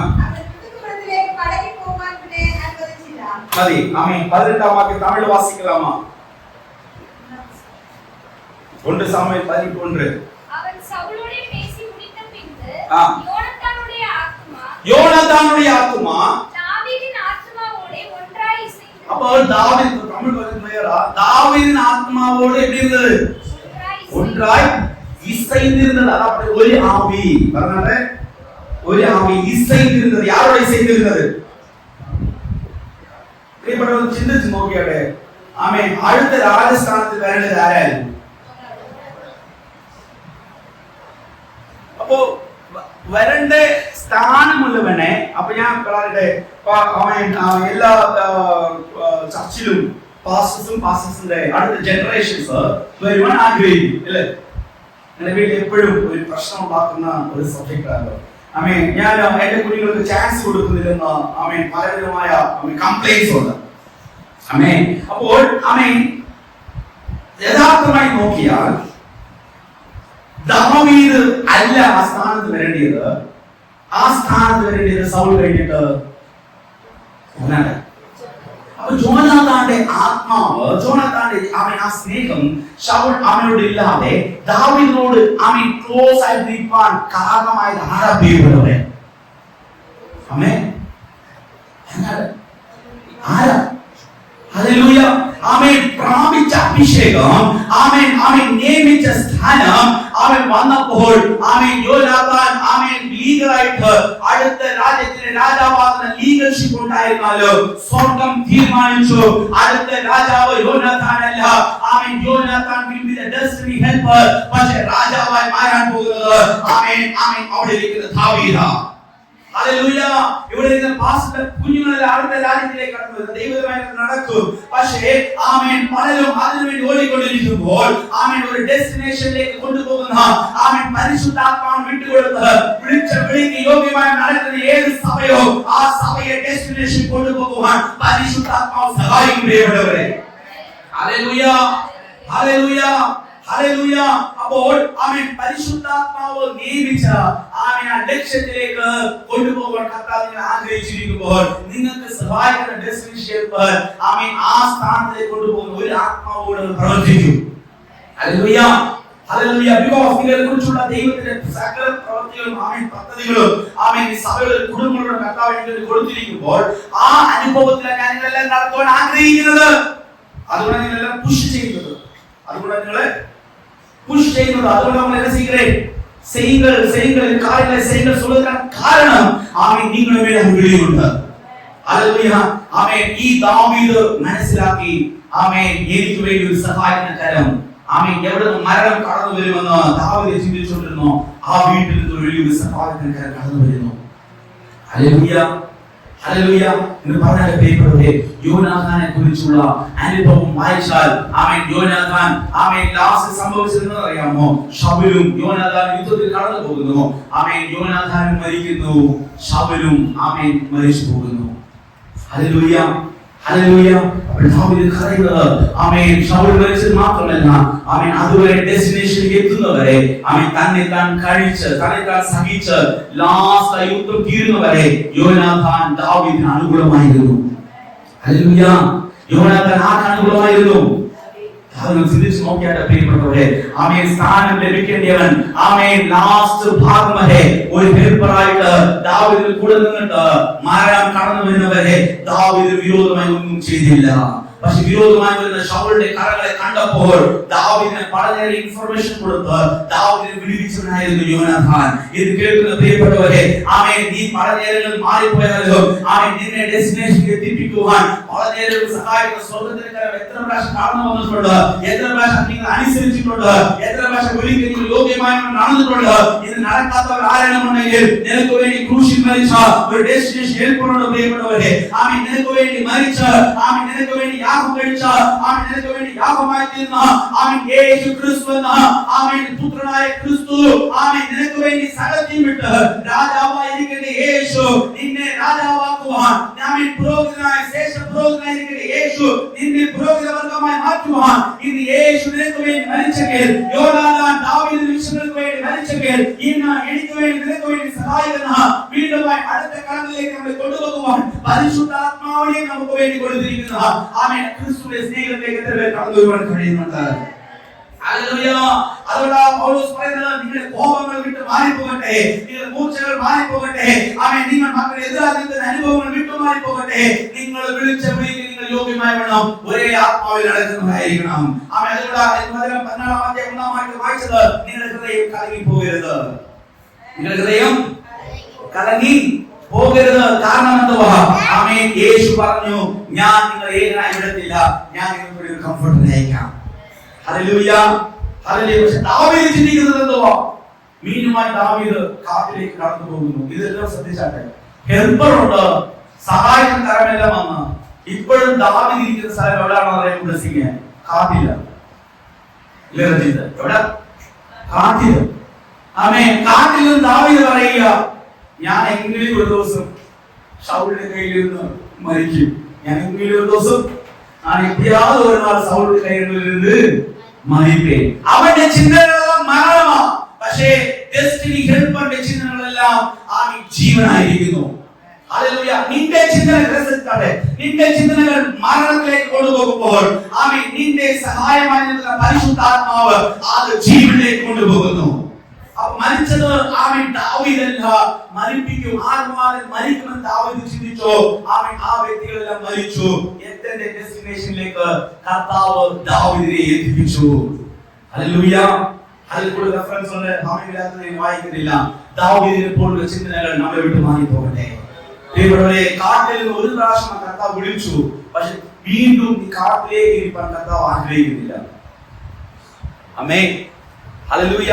യുദ്ധക്കുളത്തിലേക്ക് മടങ്ങി പോകാൻ പിന്നെ അനുവദിച്ചില്ല. മതി. ആമേൻ. 18-ാം വാക്യം തമിഴ് വാസിക്കലാമാ? 1 ശമൂവേൽ 11. അവൻ സൗലോടെ പേசி முடித்த பின்பு யோனத்தானுடைய ஆத்துமா தாவீதின் ஆத்துமாவோடு ஒன்றாய் இசைந்தது. அப்போ தாவீது தமிழ் வருது இல்லையா? தாவீதின் ஆத்மாவோடு எப்படி இருந்தது? ஒன்றாய் இசைந்திருந்தது. அதாவது ஒரு ஆவி പറഞ്ഞാട്ടെ, ഒരു ആവി ഇസൈந்திരുന്നത്. யாரோட ഇസൈந்திരുന്നത്? പ്രിയപ്പെട്ടവർ ചിന്തിച്ചു നോക്കിയാട്ടെ. ആമേൻ. അടുത്ത രാജസ്ഥാനത്തിൽ വരേണ്ടത് ആരായിരുന്നു? അപ്പോ വരണ്ട സ്ഥാനമുള്ളവനെ. അപ്പൊ ഞാൻ പറയട്ടെ, എല്ലാ ചർച്ചിലും പാസ്റ്റേഴ്സിന്റെ അടുത്ത ജനറേഷൻസ് വരുവാൻ ആഗ്രഹിക്കും അല്ലേ? എന്റെ വീട്ടിൽ എപ്പോഴും ഒരു പ്രശ്നം ഉണ്ടാക്കുന്ന ഒരു സബ്ജക്റ്റ് ആണല്ലോ. ആമേൻ. ഞാൻ എന്റെ കുഞ്ഞുങ്ങൾക്ക് ചാൻസ് കൊടുക്കുന്നില്ലെന്ന് ആമേൻ പലവിധമായ കംപ്ലൈന്റ്സ് ഉണ്ട്. ആമേൻ. അപ്പോൾ ആമേൻ യഥാർത്ഥമായി നോക്കിയാൽ ദാവീദ് അല്ല ആ സ്ഥാനത്ത് വരേണ്ടത്. ആ സ്ഥാനത്ത് വരേണ്ടത് സൗൽ കഴിഞ്ഞിട്ട്. അപ്പൊ യോനാഥാന്റെ ആത്മാവ്, യോനാഥാന്റെ അവൻ ആ സ്നേഹം ശൗൽ അവനോട് ഇല്ലാതെ ദാവീദിനോട് അവൻ ക്ലോസ് ആയിട്ടിരിക്കാൻ കാരണമായത് ആരാ? പ്രിയപ്പെട്ടവരെ, ആമേൻ. ആരാ? ഹല്ലേലൂയ. ആമേൻ. പ്രാപിച്ച അഭിഷേകം, ആമേൻ, ആമേൻ നിയമിച്ച സ്ഥാനം അവൻ വന്നപ്പോൾ ആമേൻ യോനാഥാൻ ആമേൻ ലീഗലായിട്ട് അടുത്ത രാജ്യത്തിന്റെ രാജാവാകുന്ന ലീഗൽഷിപ്പ് ഉണ്ടായിരുന്നാലോ സ്വർഗം തീരുമാനിച്ചു അടുത്ത രാജാവ് യോനാഥാൻ അല്ല. ആമേൻ. യോനാഥാൻ will be the destiny helper. പക്ഷേ രാജാവായി മാറാൻ പോകുന്നത് ആമേൻ, ആമേൻ അവിടെ ഇരിക്കുന്ന ദാവീദാ. ഹല്ലേലൂയ. ഇവിടെ നിന്ന് പാസ്റ്റർ കുഞ്ഞുങ്ങളെ അടുത്ത രാജ്യത്തിലേക്ക് കടന്നു വരുന്നത് ദൈവമായി നടക്കും. പക്ഷേ ആമേൻ പലരും അതിനുവേണ്ടി ഓടിക്കൊണ്ടിരിക്കുമ്പോൾ ആമേൻ ഒരു ഡെസ്റ്റിനേഷനിലേക്ക് കൊണ്ടുപോകുന്ന ആമേൻ പരിശുദ്ധാത്മാവ് വിട്ടുകൊടുത്ത് വിളിച്ച വിളിക്ക് യോഗ്യമായി നടക്കുന്ന ഏത് സഭയോ ആ സഭയെ ഡെസ്റ്റിനേഷൻ കൊണ്ടുപോകുവാൻ പരിശുദ്ധാത്മാവ് സഹായിക്കും. പ്രിയപ്പെട്ടവരെ, ഹല്ലേലൂയ, ഹല്ലേലൂയ, ഹല്ലേലൂയ. അപ്പോൾ ആമേൻ പരിശുദ്ധാത്മാവ് നിയമിച്ച ആമേൻ ആ ലക്ഷ്യത്തിലേക്ക് കൊണ്ടുപോകാൻ കർത്താവ് ആഗ്രഹിച്ചിരിക്കുമ്പോൾ നിങ്ങൾക്ക് സഹായിക്കുന്ന ഡെസ്റ്റിനേഷൻ ആമേൻ ആ സ്ഥാനത്തേക്ക് കൊണ്ടുപോകുന്ന ഒരു ആത്മാവോട് പ്രവർത്തിക്കും. Hallelujah, hallelujah. ബിക്കോസ് ഇതിനെക്കുറിച്ചുള്ള ദൈവത്തിന്റെ സകല പ്രവൃത്തികളും ആമേൻ പദ്ധതികളും ആമേൻ ഈ സഭയുടെ കുടുംബങ്ങളുടെ കർത്താവ് നിങ്ങൾക്ക് കൊടുത്തിരിക്കുമ്പോൾ ആ അനുഭവത്തിലാണ് ഞാൻ നിങ്ങളെല്ലാം നടത്തുവാൻ ആഗ്രഹിക്കുന്നത്. അതുകൊണ്ട് നിങ്ങളെല്ലാം പുഷ് ചെയ്യുന്നത്, അതുകൊണ്ട് നിങ്ങളെ പുഷ് ചെയ്യുന്നത്, അതുകൊണ്ട് നമ്മൾ என்ன செய்கிறேன் செய்யுங்கள் காரியங்களை செய்யுங்கள் சொல்வதற்கான காரணம் ஆமென் നിങ്ങളുടെ മേൽ ഒരു വിളിയുണ്ട്. ഹല്ലേലൂയ. ആമേൻ ഈ ദാവീദ് മനസ്സിലാക്കി ആമേൻ എനിക്ക് വേണ്ടി ഒരു സഹായത്തിന് കരം ആമേൻ എവിടെ മരണം കടന്നു വരുമെന്ന് ദാവീദ് ചിന്തിച്ചുകൊണ്ടിരുന്നു. ആ വീട്ടിൽ നിന്ന് ഒരു സഹായത്തിന് കരം കടന്നു വരുന്നു. Hallelujah, hallelujah. എന്ന് പറഞ്ഞാൽ പ്രിയപ്പെട്ടവരെ, യോനാഥാനെ കുറിച്ചുള്ള അനുഭവം വായിച്ചാൽ ആമേൻ യോനാഥാൻ ആമേൻ ലാസ്റ്റ് സംഭവിച്ചതെന്ന് അറിയാമോ? ശൗലും യോനാഥാൻ യുദ്ധത്തിൽ കടന്നു പോകുന്നു. ആമേൻ യോനാഥാനും മരിക്കുന്നു, ശൗലും ആമേൻ മരിച്ചു പോകുന്നു. Hallelujah, hallelujah. ദാവീദ് കരയുന്നത് ആമേൻ ശൗൽ മരിച്ചത് മാത്രമല്ല, ആമേൻ അതുവരെ ഡെസ്റ്റിനേഷനിലേക്ക് എത്തുന്നവരെ ആമേൻ തന്നെ താൻ കഴിച്ച് തന്നെ താൻ സഹിച്ച് ലാസ്റ്റ് യുദ്ധം തീരുന്നവരെ യോനാഥാൻ ദാവീദിന് അനുകൂലമായിരുന്നു. ഹല്ലേലൂയ. യോനാഥാൻ ആർക്ക് അനുകൂലമായിരുന്നു? ചിന്തിച്ചു നോക്കിയാൽ പ്രിയപ്പെട്ടവരെ, ആമേൻ സ്ഥാനം ലഭിക്കേണ്ടവൻ ആമേൻ ലാസ്റ്റ് ഭാഗം വരെ ഒരു ഹെൽപ്പറായിട്ട് ദാവീദിന് കൂടെ നിന്നിട്ട് മരണം കടന്നു വരുന്നവരെ ദാവീദിന് വിരോധമായി ഒന്നും ചെയ്തില്ല. പക്ഷെ വിരോധമായി വരുന്ന ശൗലിന്റെ കരങ്ങളെ കണ്ടപ്പോൾ ദാവീദിന് വളരെ ഇൻഫർമേഷൻ കൊടുത്ത് ദാവീദിനെ വിടുവിച്ചവനായിരുന്നു യോനാഥാൻ. ഇത് കേൾക്കുന്ന പ്രിയപ്പെട്ടവരെ, ആമേൻ നീ പല നേരങ്ങളിൽ മാറിപ്പോയാലും ആമേൻ നിന്നെ ഡെസ്റ്റിനേഷനിൽ എത്തിപ്പിക്കുവാൻ പല നേരങ്ങളിൽ സഹായിക്കുന്ന സ്വർഗ്ഗത്തിന്റെ കരം എത്ര പ്രാവശ്യം കടന്നു വന്നിട്ടുണ്ട്, എത്ര പ്രാവശ്യം നിങ്ങൾ അനുസരിച്ചിട്ടുണ്ട്, എത്ര പ്രാവശ്യം ഒരിക്കൽ നിങ്ങൾ യോഗ്യമായി നടന്നിട്ടുണ്ട്. ഇത് നടക്കാത്തവർ ആരെന്നുണ്ടെങ്കിൽ നിനക്ക് വേണ്ടി ക്രൂശിൽ മരിച്ച ഒരു ഡെസ്റ്റിനേഷൻ ഏൽപ്പെടുന്ന പ്രിയപ്പെട്ടവരെ, ആമേൻ നിനക്ക് വേണ്ടി മരിച്ച ആമേൻ നിനക്ക് വേണ്ടി യാഗം കഴിച്ച ആമേൻ നിനക്ക് വേണ്ടി യാഗമായി തീർന്ന ആമേൻ യേശു ക്രിസ്തു എന്ന ആമേൻ പുത്രനായ ക്രിസ്തു ആമേൻ നിനക്ക് വേണ്ടി സകലത്തെയും വിട്ട് രാജാവായിരിക്കുന്ന യേശു നിന്നെ രാജാവാക്കുവാൻ ആമേൻ പുരോഹിതനായ ശേഷ പുരോഹിതനായിരിക്കുന്ന യേശു നിന്നെ പുരോഹിത വർഗ്ഗമായി മാറ്റുവാൻ ഇന്ന് യേശു നിനക്ക് വേണ്ടി മരിച്ചെങ്കിൽ, യോനാഥാൻ ദാവീദിന്റെ വിഷയങ്ങൾക്ക് വേണ്ടി മരിച്ചെങ്കിൽ, ഇന്ന് എനിക്ക് വേണ്ടി നിനക്ക് വേണ്ടി സഹായിക്കുന്ന വീണ്ടുമായി അടുത്ത കടലിലേക്ക് നമ്മളെ കൊണ്ടുപോകുവാൻ പരിശുദ്ധാത്മാവിനെ നമുക്ക് വേണ്ടി കൊടുത്തിരിക്കുന്ന ആമേൻ ക്രിസ്തുവിന്റെ സ്നേഹത്തിലേക്ക് എത്ര പേർ കടന്നു വരുവാൻ കഴിയുന്നുണ്ട്? ഹല്ലേലൂയ. അതുകൊണ്ട് പൗലോസ് പറയുന്നത് നിങ്ങളുടെ കോപങ്ങൾ വിട്ട് മാറിപ്പോകട്ടെ, നിങ്ങളുടെ മൂർച്ചകൾ മാറിപ്പോകട്ടെ, ആമേൻ നിങ്ങൾ മക്കളുടെ എതിരാളികളുടെ അനുഭവങ്ങൾ വിട്ടു മാറിപ്പോകട്ടെ. നിങ്ങൾ വിളിച്ച വിളിക്ക് നിങ്ങൾ യോഗ്യമായി വേണം, ഒരേ ആത്മാവിൽ നടക്കുന്നതായിരിക്കണം. ആമേൻ. അതുകൊണ്ട് 14-ാം വായിച്ചത് നിങ്ങളുടെ ഹൃദയം കലങ്ങി പോകരുത്, നിങ്ങളുടെ ഹൃദയം കലങ്ങി പോകരുത്. കാരണം എന്തുവാ? ആമേൻ. യേശു പറഞ്ഞു, ഞാൻ നിങ്ങളെ ഏകനായി വിടത്തില്ല, ഞാൻ നിങ്ങൾക്ക് ഒരു കംഫർട്ട് അയക്കാം. Hallelujah, hallelujah. പക്ഷെ ദാവീദ് ചിന്തിക്കുന്നത് എന്തുവാ? മീനുമായി ദാവീദ് കാട്ടിലേക്ക് കടന്നു പോകുന്നു. ഇതെല്ലാം ശ്രദ്ധിച്ചാട്ടെ, ഹെൽപ്പറുണ്ട്, സഹായം തരമെല്ലാം വന്ന് ഇപ്പോഴും ദാവീദ് ഇരിക്കുന്ന സ്ഥലം എവിടെയാണെന്ന് അറിയാൻ ഉദ്ദേശിക്കാൻ കാട്ടില്ല. എവിടെ? കാട്ടില്. ആമേൻ. കാട്ടിൽ നിന്ന് ദാവീദ് പറയുക, ഞാൻ എങ്കിലും ഒരു ദിവസം ശൗലിന്റെ കയ്യിൽ നിന്ന് മരിക്കും, ഞാൻ എങ്കിലും ഒരു ദിവസം എപ്പോഴാவது ഒരു നാൾ സൗലിന്റെ കയ്യിൽ നിന്ന് മരിപ്പേ. അവന്റെ ചിന്തകളെല്ലാം മരണമാ, പക്ഷേ ഡെസ്റ്റിനി ഹെൽപ്പറിന്റെ ചിന്തകളെല്ലാം ആമേൻ ജീവനായിരിക്കുന്നു. ഹല്ലേലൂയ. നിന്റെ ചിന്തകൾ നിന്റെ ചിന്തകൾ മരണത്തിലേക്ക് കൊണ്ടുപോകുമ്പോൾ ആമേൻ നിന്റെ സഹായമായി നിൽക്കുന്ന പരിശുദ്ധാത്മാവ് അത് ജീവനിലേക്ക് കൊണ്ടുപോകുന്നു. മരിച്ചത് ആമേൻ ദാവീദല്ല, മരിപ്പിക്കും. ആത്മാവിൽ മരിക്കുമെന്ന് ദാവീദ് ചിന്തിച്ചോ, ആമേൻ ആ വ്യക്തികളെല്ലാം മരിച്ചു. എന്റെ ഡെസ്റ്റിനേഷനിലേക്ക് കർത്താവ് ദാവീദിനെ എത്തിച്ചു. ഹല്ലേലൂയ. അതിൽ കൂടുതൽ റെഫറൻസ് ഉണ്ട്, ആമേൻ വായിക്കുന്നില്ല. ദാവീദിനെ പോലുള്ള ചിന്തകൾ നമ്മളെ വിട്ടു മാറി പോകട്ടെ. പ്രിയപ്പെട്ടവരെ, കാട്ടിൽ നിന്ന് ഒരു പ്രാവശ്യം കർത്താവ് വിളിച്ചു, പക്ഷെ വീണ്ടും ഈ കാട്ടിലേക്ക് ഇരിക്കാൻ കർത്താവ് ആഗ്രഹിക്കുന്നില്ല. ആമേൻ. ഹല്ലേലൂയ.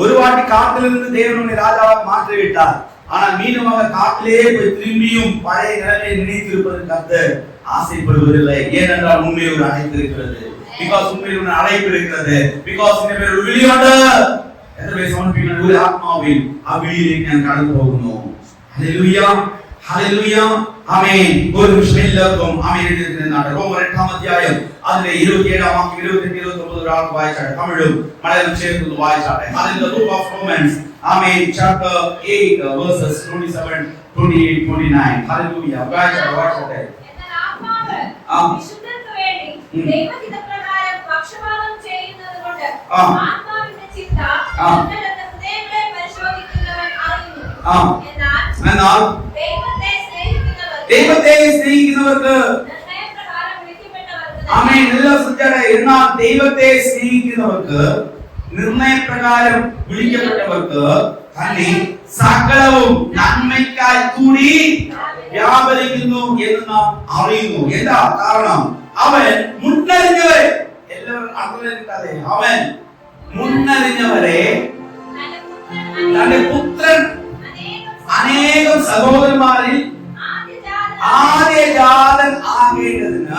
ഒരു വാട്ടി കാട്ടിൽ നിന്ന് ദൈവം രാജാവ് മാറ്റിവിട്ടാൽ ஆனால் மீண்டுமாக காட்டிலே போய் திரும்பியும் பழைய நிலைமையை நினைத்திருப்பது கர்த்தர் ஆசைப்படுவதில்லை. ஏனென்றால் உண்மையில் ஒரு அழைப்பு இருக்கிறது. பிகாஸ் உண்மையில் ஒரு அழைப்பு இருக்கிறது. பிகாஸ் இந்த பேர் ஒரு விளையாட்டு எத்தனை சமர்ப்பிக்கிற ஒரு ஆத்மாவில் அவ்விழியை நான் கடந்து போகணும். ஹalleluya ஹalleluya ஆமென். ஒரு நிமிஷம் எல்லாரும் ஆமென் எழுதியிருக்கிறாங்க. ரோமர் 8ஆம் அத்தியாயம் அதிலே 27ஆம் வாக்கியம் 28 29 வாய்ச்சாடு தமிழும் மலையாளம் சேர்த்து வாய்ச்சாடு. அது the book of Romans amen chapter 8 verses 27 28 29 hallelujah வாய்ச்சாடு. എന്നാൽ ആത്മാവ് വിശുദ്ധർക്ക് വേണ്ടി ദൈവഹിതപ്രകാരം പക്ഷപാതം ചെയ്യുന്നതുകൊണ്ട് ആത്മാവിന്റെ ചിന്ത നിങ്ങളുടെ ഹൃദയങ്ങളെ പരിശോധിക്കുന്നവൻ അറിയുന്നു. എന്നാൽ ദൈവത്തെ സ്നേഹിക്കുന്നവർക്ക് ആമേൻ എല്ലാം ശ്രദ്ധിച്ചേ. എന്നാൽ ദൈവത്തെ സ്നേഹിക്കുന്നവർക്ക് നിർണയപ്രകാരം വിളിക്കപ്പെട്ടവർക്ക് തന്നെ സകലവും നന്മയ്ക്കായി കൂടി വ്യാപരിക്കുന്നു എന്ന് നാം അറിയുന്നു. എന്താ കാരണം? അവൻ മുന്നറിഞ്ഞവരെ എല്ലാവരും അറിഞ്ഞിട്ടാതെ അവൻ മുന്നറിഞ്ഞവരെ തന്റെ പുത്രൻ അനേകം സഹോദരന്മാരിൽ ആദ്യജാതൻ ആകേണ്ടതിന്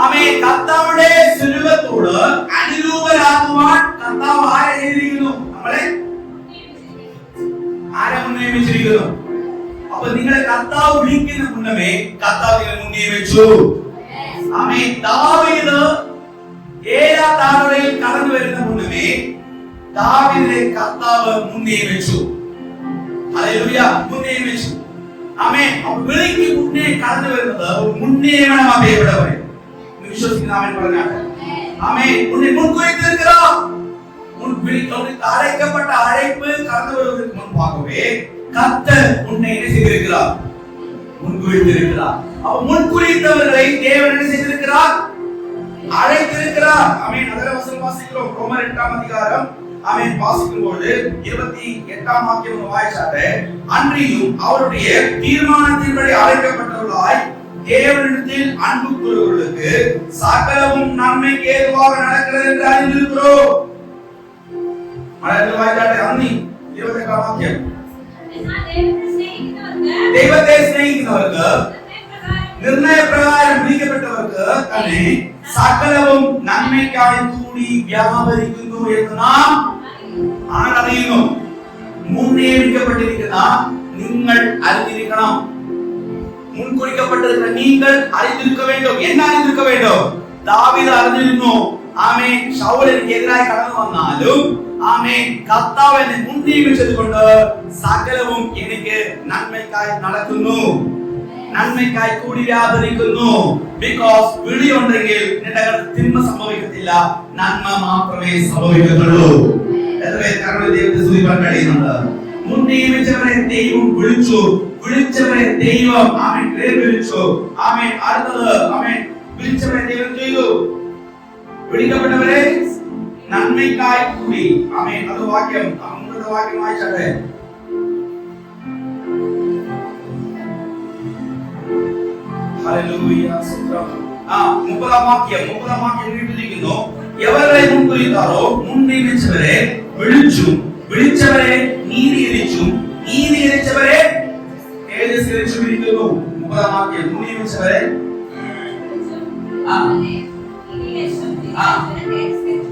ആമേൻ കർത്താവിന്റെ സ്വരൂപത്തോട് അനുരൂപരാകുവാൻ കർത്താവ് ആരെ ചെയ്തിരിക്കുന്നു? നമ്മളെ ആരെ നിയമിച്ചിരിക്കുന്നു? അപ്പൊ നിങ്ങളെ കർത്താവ് വിളിക്കുന്ന മുന്നമേ കർത്താവ് നിങ്ങളെ നിയമിച്ചു. ആമേൻ. ദാവീദ് ഏഴാം തലമുറയിൽ കടന്നു വരുന്ന മുന്നമേ ദാവീദിനെ കർത്താവ് നിയമിച്ചു. ഹല്ലേലൂയ നിയമിച്ചു. ആമേൻ. അപ്പോൾ വിളിക്ക് മുന്നേ കടന്നു വരുന്നത് മുന്നേമണം ചെയ്യപ്പെട്ടവരെ വിശ്വസിക്കുന്ന ആമേൻ പറഞ്ഞാട്ടെ. ആമേൻ. മുൻകുറിച്ചിരിக்கிறோம். அழைக்கப்பட்ட அழைப்பு கடந்து வருவதற்கு முன்பாகவே கர்த்தர் உன்னை என்ன செய்திருக்கிறார்? முன்குறித்திருக்கிறார். அப்ப முன்குறித்தவர்களை தேவன் என்ன செய்திருக்கிறார்? அழைத்திருக்கிறார். ஆமென். அதர வசனம் வாசிக்கிறோம். ரோமர் 8ஆம் அதிகாரம் ஆமென் வாசிக்கும்போது 28ஆம் வாக்கியம் வாய்ச்சாட்டே. அன்றியும் அவருடைய தீர்மானத்தின்படி அழைக்கப்பட்டவர்களாய் தேவனிடத்தில் அன்பு கூறுவர்களுக்கு சகலமும் நன்மைக்கு ஏதுவாக நடக்கிறது என்று அறிந்திருக்கிறோம். மலையாளத்தில் வாய்ச்சாட்டே அன்னி 28ஆம் வாக்கியம். ദൈവത്തെ സ്നേഹിക്കുന്നവർക്ക് നിർണയപ്രകാരം വിളിക്കപ്പെട്ടവർക്ക് തന്നെ സകലവും നന്മയ്ക്കായി കൂടി വ്യാപരിക്കുന്നു എന്ന് നാം അറിയുന്നു. മുൻനിയമിക്കപ്പെട്ടിരിക്കുന്ന നിങ്ങൾ അറിഞ്ഞിരിക്കണം. മുൻകുറിക്കപ്പെട്ടിരിക്കുന്ന നിങ്ങൾ അറിഞ്ഞിരിക്ക வேண்டும். என்ன அறிந்திருக்க வேண்டும்? ദാവീദ് അറിഞ്ഞിരുന്നു. ആമേൻ. ശൗലിന് എതിരായി കടന്നു വന്നാലും ആമേൻ കർത്താവ് എന്നെ മുൻനിയമിച്ചത് കൊണ്ട് സകലവും എനിക്ക് നന്മയ്ക്കായി നടക്കുന്നു, നന്മയ്ക്കായി കൂടി വ്യാപരിക്കുന്നു. ബിക്കോസ് വിളി ഉണ്ടെങ്കിൽ നിന്റെ തിന്മ സംഭവിക്കത്തില്ല, നന്മ മാത്രമേ സംഭവിക്കത്തുള്ളൂ. ദൈവത്തെ സ്തുതിക്കാൻ കഴിയുന്നുണ്ട്. മുൻനിയമിച്ചവരെ ദൈവം വിളിച്ചു, വിളിച്ചവരെ ദൈവം ആമേൻ വിളിച്ചു. ആമേൻ. അടുത്തത് ആമേൻ വിളിച്ചവരെ ദൈവം ചെയ്തു, വിളിക്കപ്പെട്ടവരെ നന്മയ്ക്കായി കൂടി. ആമേൻ. അത് വാക്യം നമ്മുടെ വാക്യം വായിച്ചാട്ടെ. ഹല്ലേലൂയ സ്തോത്രം. 30ആം വാക്യം വീട്ടിലിരിക്കുന്നു. എവരെ മുൻകുറിത്താറോ മുൻനിയമിച്ചവരെ വിളിച്ചു, വിളിച്ചവരെ നീതീകരിച്ചും നീതീകരിച്ചവരെ തേജസ്കരിച്ചുമിരിക്കുന്നു. 30ആം വാക്യം മുൻനിയമിച്ചവരെ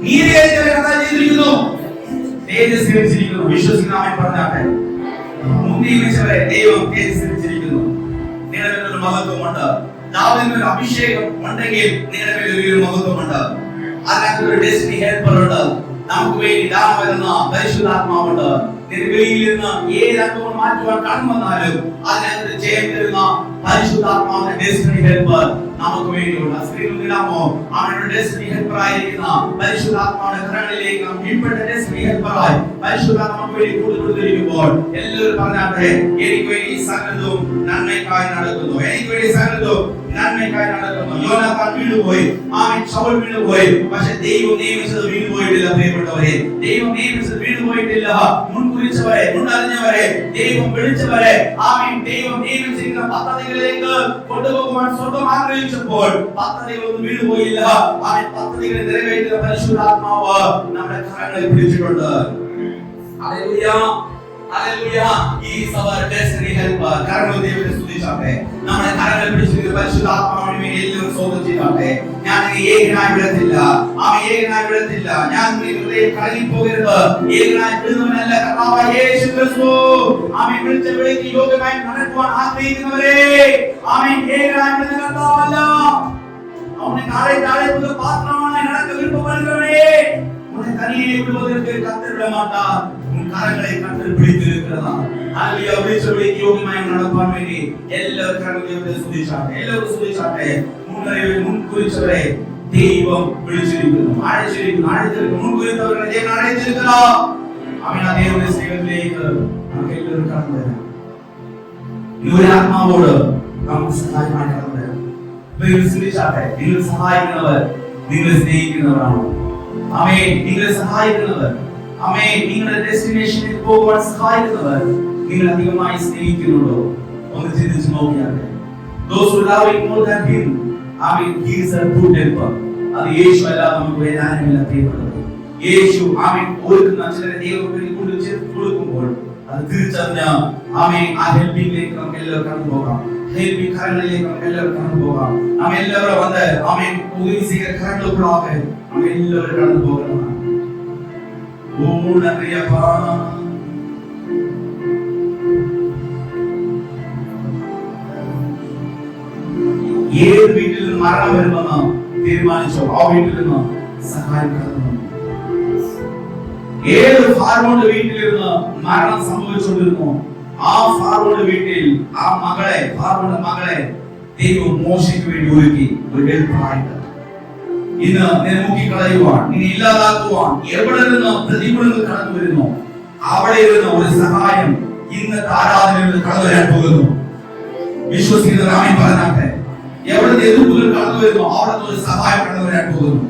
നീതീകരിച്ചവരെ കഥ ചെയ്തിരിക്കുന്നു, തേജസ്കരിച്ചിരിക്കുന്നു. വിശ്വസിക്കുന്ന ആമേൻ പറഞ്ഞാട്ടെ. മുൻനിയമിച്ചവരെ ദൈവം തേജസ്കരിച്ചിരിക്കുന്നു. നിങ്ങളുടെ ഒരു മഹത്വമുണ്ട്. ദാവീദിന് ഒരു അഭിഷേകം ഉണ്ടെങ്കിൽ നിങ്ങളുടെ മേൽ ഒരു മഹത്വമുണ്ട്. അതിനകത്ത് ഒരു ഡെസ്റ്റിനി ഹെൽപ്പർ ഉണ്ട്. നമുക്ക് വേണ്ടി ദാനം വരുന്ന പരിശുദ്ധാത്മാവുണ്ട്. വെളിയിൽ നിന്ന് ഏത് അനുഭവം മാറ്റുവാൻ കടന്നു വന്നാലും അതിനകത്ത് ജയം തരുന്ന പരിശുദ്ധാത്മാവിന്റെ ഡെസ്റ്റിനി ഹെൽപ്പർ നമുക്ക് വേണ്ടിയുള്ള സ്ത്രീകളിലാമോ അവരുടെ ഡെസ്റ്റിനി ഹെൽപ്പർ ആയിരിക്കുന്ന പരിശുദ്ധാത്മാവിന്റെ കരങ്ങളിലേക്ക് നാം കീഴ്പ്പെട്ട ഡെസ്റ്റിനി ഹെൽപ്പറായി പരിശുദ്ധാത്മാവ് വേണ്ടി കൊടുത്തിരിക്കുമ്പോൾ എല്ലാവരും പറഞ്ഞാട്ടെ, എനിക്ക് വേണ്ടി സകലതും നന്മയ്ക്കായി നടക്കുന്നു, എനിക്ക് വേണ്ടി സകലതും നന്മയ്ക്കായി നടക്കുന്നു. യോനാഥാൻ വീണുപോയി, ആമേൻ. ശൗൽ വീണുപോയി, പക്ഷെ ദൈവം നിയമിച്ചത് വീണുപോയിട്ടില്ല. പ്രിയപ്പെട്ടവരെ, ദൈവം നിയമിച്ചത് വീണുപോയിട്ടില്ല. മുൻകുറിച്ചവരെ, മുന്നറിഞ്ഞവരെ, ദൈവം വിളിച്ചവരെ ആമേൻ ദൈവം നിയമിച്ചിരിക്കുന്ന പദ്ധതികളിലേക്ക് കൊണ്ടുപോകുവാൻ സ്വർഗ്ഗം ആഗ്രഹിച്ചപ്പോൾ പദ്ധതികളൊന്നും വീണുപോയില്ല. ആമേൻ. പദ്ധതികളെ നിറവേറ്റുന്ന പരിശുദ്ധാത്മാവ് നമ്മുടെ കരങ്ങളിൽ പിടിച്ചിട്ടുണ്ട്. Hallelujah hallelujah. ഈ സഭ ഡെസ്റ്റിനി ഹെൽപ്പർ കരങ്ങൾ ദൈവത്തെ സ്തുതിച്ചാട്ടെ. നമ്മുടെ കരങ്ങൾ പിടിച്ചിരിക്കുന്ന പരിശുദ്ധാത്മാവിന് വേണ്ടി എല്ലാവരും സ്തോത്രം ചെയ്താട്ടെ. ഞാൻ ഏകനായി വിടത്തില്ല, ഏകനായി വിടത്തില്ല. ഞാൻ ഹൃദയം കലങ്ങി പോകരുത്. ഏകനായി വിടുന്നവനല്ല കർത്താവായ യേശു ക്രിസ്തു. ആമേൻ. വിളിച്ച വിളിക്ക് യോഗ്യമായി നടക്കുവാൻ ആഗ്രഹിക്കുന്നവരെ ആമേൻ ഏകനായി വിടുന്ന കർത്താവല്ല. അവനെ താഴെ പാത്രമായി നടക്ക വിരുപ്പപ്പെടുന്നവരെ உன்னை தனியே விடுவதற்கு கர்த்தர் விட மாட்டார். உன் கரங்களை கர்த்தர் பிடித்திருக்கிறார். ஹல்லேலூயா. விழிச்சபடிக்கு யோகியமாய் நடப்பான் வேண்டி எல்லாரும் கரங்களை சுதிச்சாட்டே. எல்லாரும் சுதிச்சாட்டே. முன் குறிச்சவரை தெய்வம் விழிச்சிருக்கிறது. அழைச்சிருக்கிறது. முன் குறித்தவர்களை தேவன் அழைச்சிருக்கிறார். அவன் தேவனுடைய சேவகத்திலே நமக்கு எல்லாரும் கடந்து வர இன்னொரு ஆத்மாவோடு நமக்கு சகாயமாய் கடந்து வர நீங்கள் சுதிச்சாட்டே. நீங்கள் சகாயிக்கிறவர், நீங்கள் ஸ்நேகிக்கிறவரான ആമേൻ. നിങ്ങളെ സഹായിക്കുന്നവർ, ആമേൻ. നിങ്ങളുടെ ഡെസ്റ്റിനേഷനിൽ പോകാൻ സഹായിക്കുന്നവർ നിങ്ങൾ അധികമായി സ്നേഹിക്കുന്നുണ്ടോ? ഒന്ന് ചിന്തിച്ചു നോക്കിയാട്ടെ. Those who love him more than him, amen, he is a true helper. അത് യേശു അല്ലാതെ നമുക്ക് വേദനയില്ല പ്രിയപ്പെട്ടവരെ. യേശു ആമേൻ ഒരുക്കുന്ന ചിലരെ ദൈവത്തിൽ ചേർത്ത് കൊടുക്കുമ്പോൾ അത് തിരിച്ചറിഞ്ഞ ആമേൻ ആ ഹെൽപ്പിംഗിലേക്ക് നമുക്ക് എല്ലാവരും കടന്നു പോകാം. ഹെൽപ്പിംഗ് കരങ്ങളിലേക്ക് നമുക്ക് എല്ലാവരും കടന്നു പോകാം. നാം എല്ലാവരും വന്ന് ആമേൻ ഉദവി ചെയ്യുന്ന കരങ്ങളിലൂടെ നാം എല്ലാവരും കടന്നു പോകണം. ഓ നന്ദിയപ്പാ. ഏത് വീട്ടിൽ നിന്ന് മരണം വരുമെന്ന് തീരുമാനിച്ചോ ആ വീട്ടിൽ നിന്ന് സഹായം കടന്നു. ഏത് ഫാറോന്റെ വീട്ടിലിരുന്ന് മരണം സംഭവിച്ചുകൊണ്ടിരുന്നു ആ ഫാറോന്റെ വീട്ടിൽ ആ ഫാറോന്റെ മകളെ ദൈവം മോശയ്ക്ക് വേണ്ടി ഒരുക്കി ഒരു ഹെൽപ്പറായിട്ട്. ഇന്ന് നിന്നെ മുക്കിക്കളയുവാൻ, നിന്നെ ഇല്ലാതാക്കുവാൻ എവിടെ നിന്ന് പ്രതികൂലങ്ങൾ കടന്നു വരുന്നു അവിടെ ഇരുന്ന് ഒരു സഹായം ഇന്നത്തെ ആരാധനയിൽ നിന്ന് കടന്നു വരാൻ പോകുന്നു. വിശ്വസിക്കുന്ന ആമേൻ പറഞ്ഞാട്ടെ. എവിടെ എതിർപ്പുകൾ കടന്നു വരുന്നു അവിടെ നിന്ന് ഒരു സഹായം കടന്നു വരാൻ പോകുന്നു.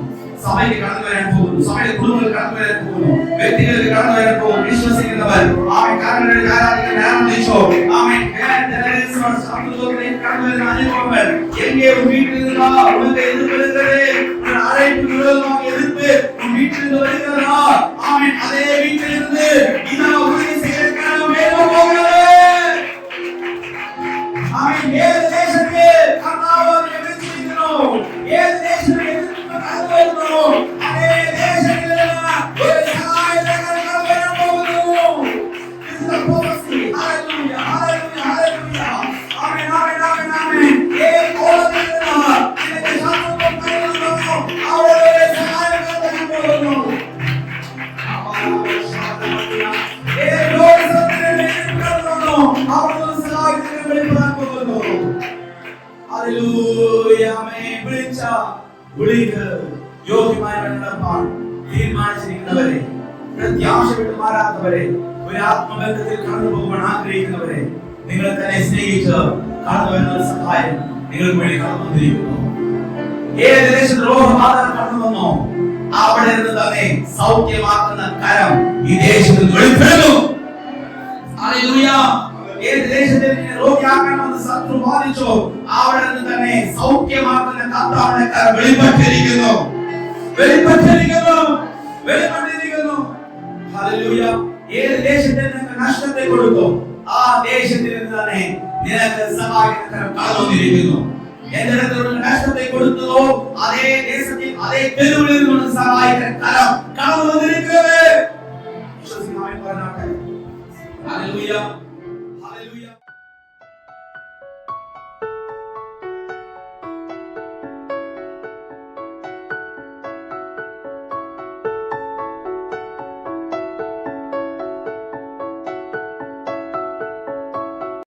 സഭയ്ക്ക് കടന്നു വരാൻ പോകുന്നു. സഭയുടെ കുടുംബങ്ങൾ കടന്നു വരാൻ പോകുന്നു. വ്യക്തികൾക്ക് കടന്നു വരാൻ പോകുന്നു. വിശ്വസിക്കുന്നവർ ആമേൻ കാരണങ്ങളെ ആരാധിക്കാൻ ആരംഭിച്ചോ. ആമേൻ. കടന്നു വരുന്ന അനുഭവങ്ങൾ എங்கே വീട്ടിൽ നിന്ന് ഉണക്ക് എതിർപ്പെടുന്നത് അழைപ്പ് എതിർപ്പ് വീട്ടിൽ നിന്ന് വരുന്നതാ. ആമേൻ. അതേ വീട്ടിൽ നിന്ന് ഇതാ ഉണക്ക് ചെയ്യണം വേഗം പോകുന്നത്. ആമേൻ. ഏത് ദേശത്തെ കർത്താവ് വിളിച്ചിരിക്കുന്നു, ഏത് ദേശത്തെ കടന്നു അതേ ദേശത്തിൽ ഒരു സഹായങ്ങൾ കടന്നു വരാൻ പോകുന്നു. This is the prophecy. Hallelujah, hallelujah, hallelujah. Amen, amen, amen, amen. ഏത് കോളത്തിൽ നിന്ന് ഇതിന്റെ ശാസ്ത്രം പറയുന്നു അവിടെ ഒരു സഹായങ്ങൾ കടന്നു പോകുന്നു. ഏത് ലോകസഭയിൽ കടന്നു അവിടെ ഒരു സഹായങ്ങൾ വെളിപ്പെടാൻ പോകുന്നു. ഹല്ലേലൂയ. ആമേൻ. വിളിക്ക് യോഗ്യമായ നടപ്പാൻ തീരുമാനിച്ചിരിക്കുന്നവരെ, പ്രത്യാശ വിട്ട് മാറാത്തവരെ, ഒരു ആത്മബന്ധത്തിൽ കടന്നു പോകാൻ ആഗ്രഹിക്കുന്നവരെ, നിങ്ങളെ തന്നെ സ്നേഹിച്ച് കടന്നു വരുന്ന ഒരു സഹായം നിങ്ങൾക്ക് വേണ്ടി കടന്നു വന്നിരിക്കുന്നു. ഏത് ദേശത്ത് രോഗബാധ കടന്നു വന്നോ അവിടെ നിന്ന് തന്നെ സൗഖ്യമാക്കുന്ന കരം ഈ ദേശത്ത് വെളിപ്പെടുന്നു. ഹല്ലേലൂയ. ഏത് ദേശത്തിൽ രോഗിയാക്കണമെന്ന് ശത്രു ബാധിച്ചോ അവിടെ നിന്ന് തന്നെ സൗഖ്യമാക്കുന്ന കർത്താവിന്റെ കരം വെളിപ്പെട്ടിരിക്കുന്നു. ഹല്ലേലൂയ. ഏത് ദേശത്തിൽ നിനക്ക് നഷ്ടത്തെ കൊടുത്തോ ആ ദേശത്തിൽ നിന്ന് തന്നെ നിനക്ക് സഹായിക്കുന്ന കരം കടന്നു വന്നിരിക്കുന്നു. എന്തിനകത്തുള്ള നഷ്ടത്തെ കൊടുത്തതോ അതേ ദേശത്തിൽ അതേ തെരുവിൽ നിന്ന് സഹായിക്കുന്ന കരം കടന്നു വന്നിരിക്കുന്നത്. വിശ്വസിക്കുന്നവൻ പറഞ്ഞാട്ടെ. ഹല്ലേലൂയ.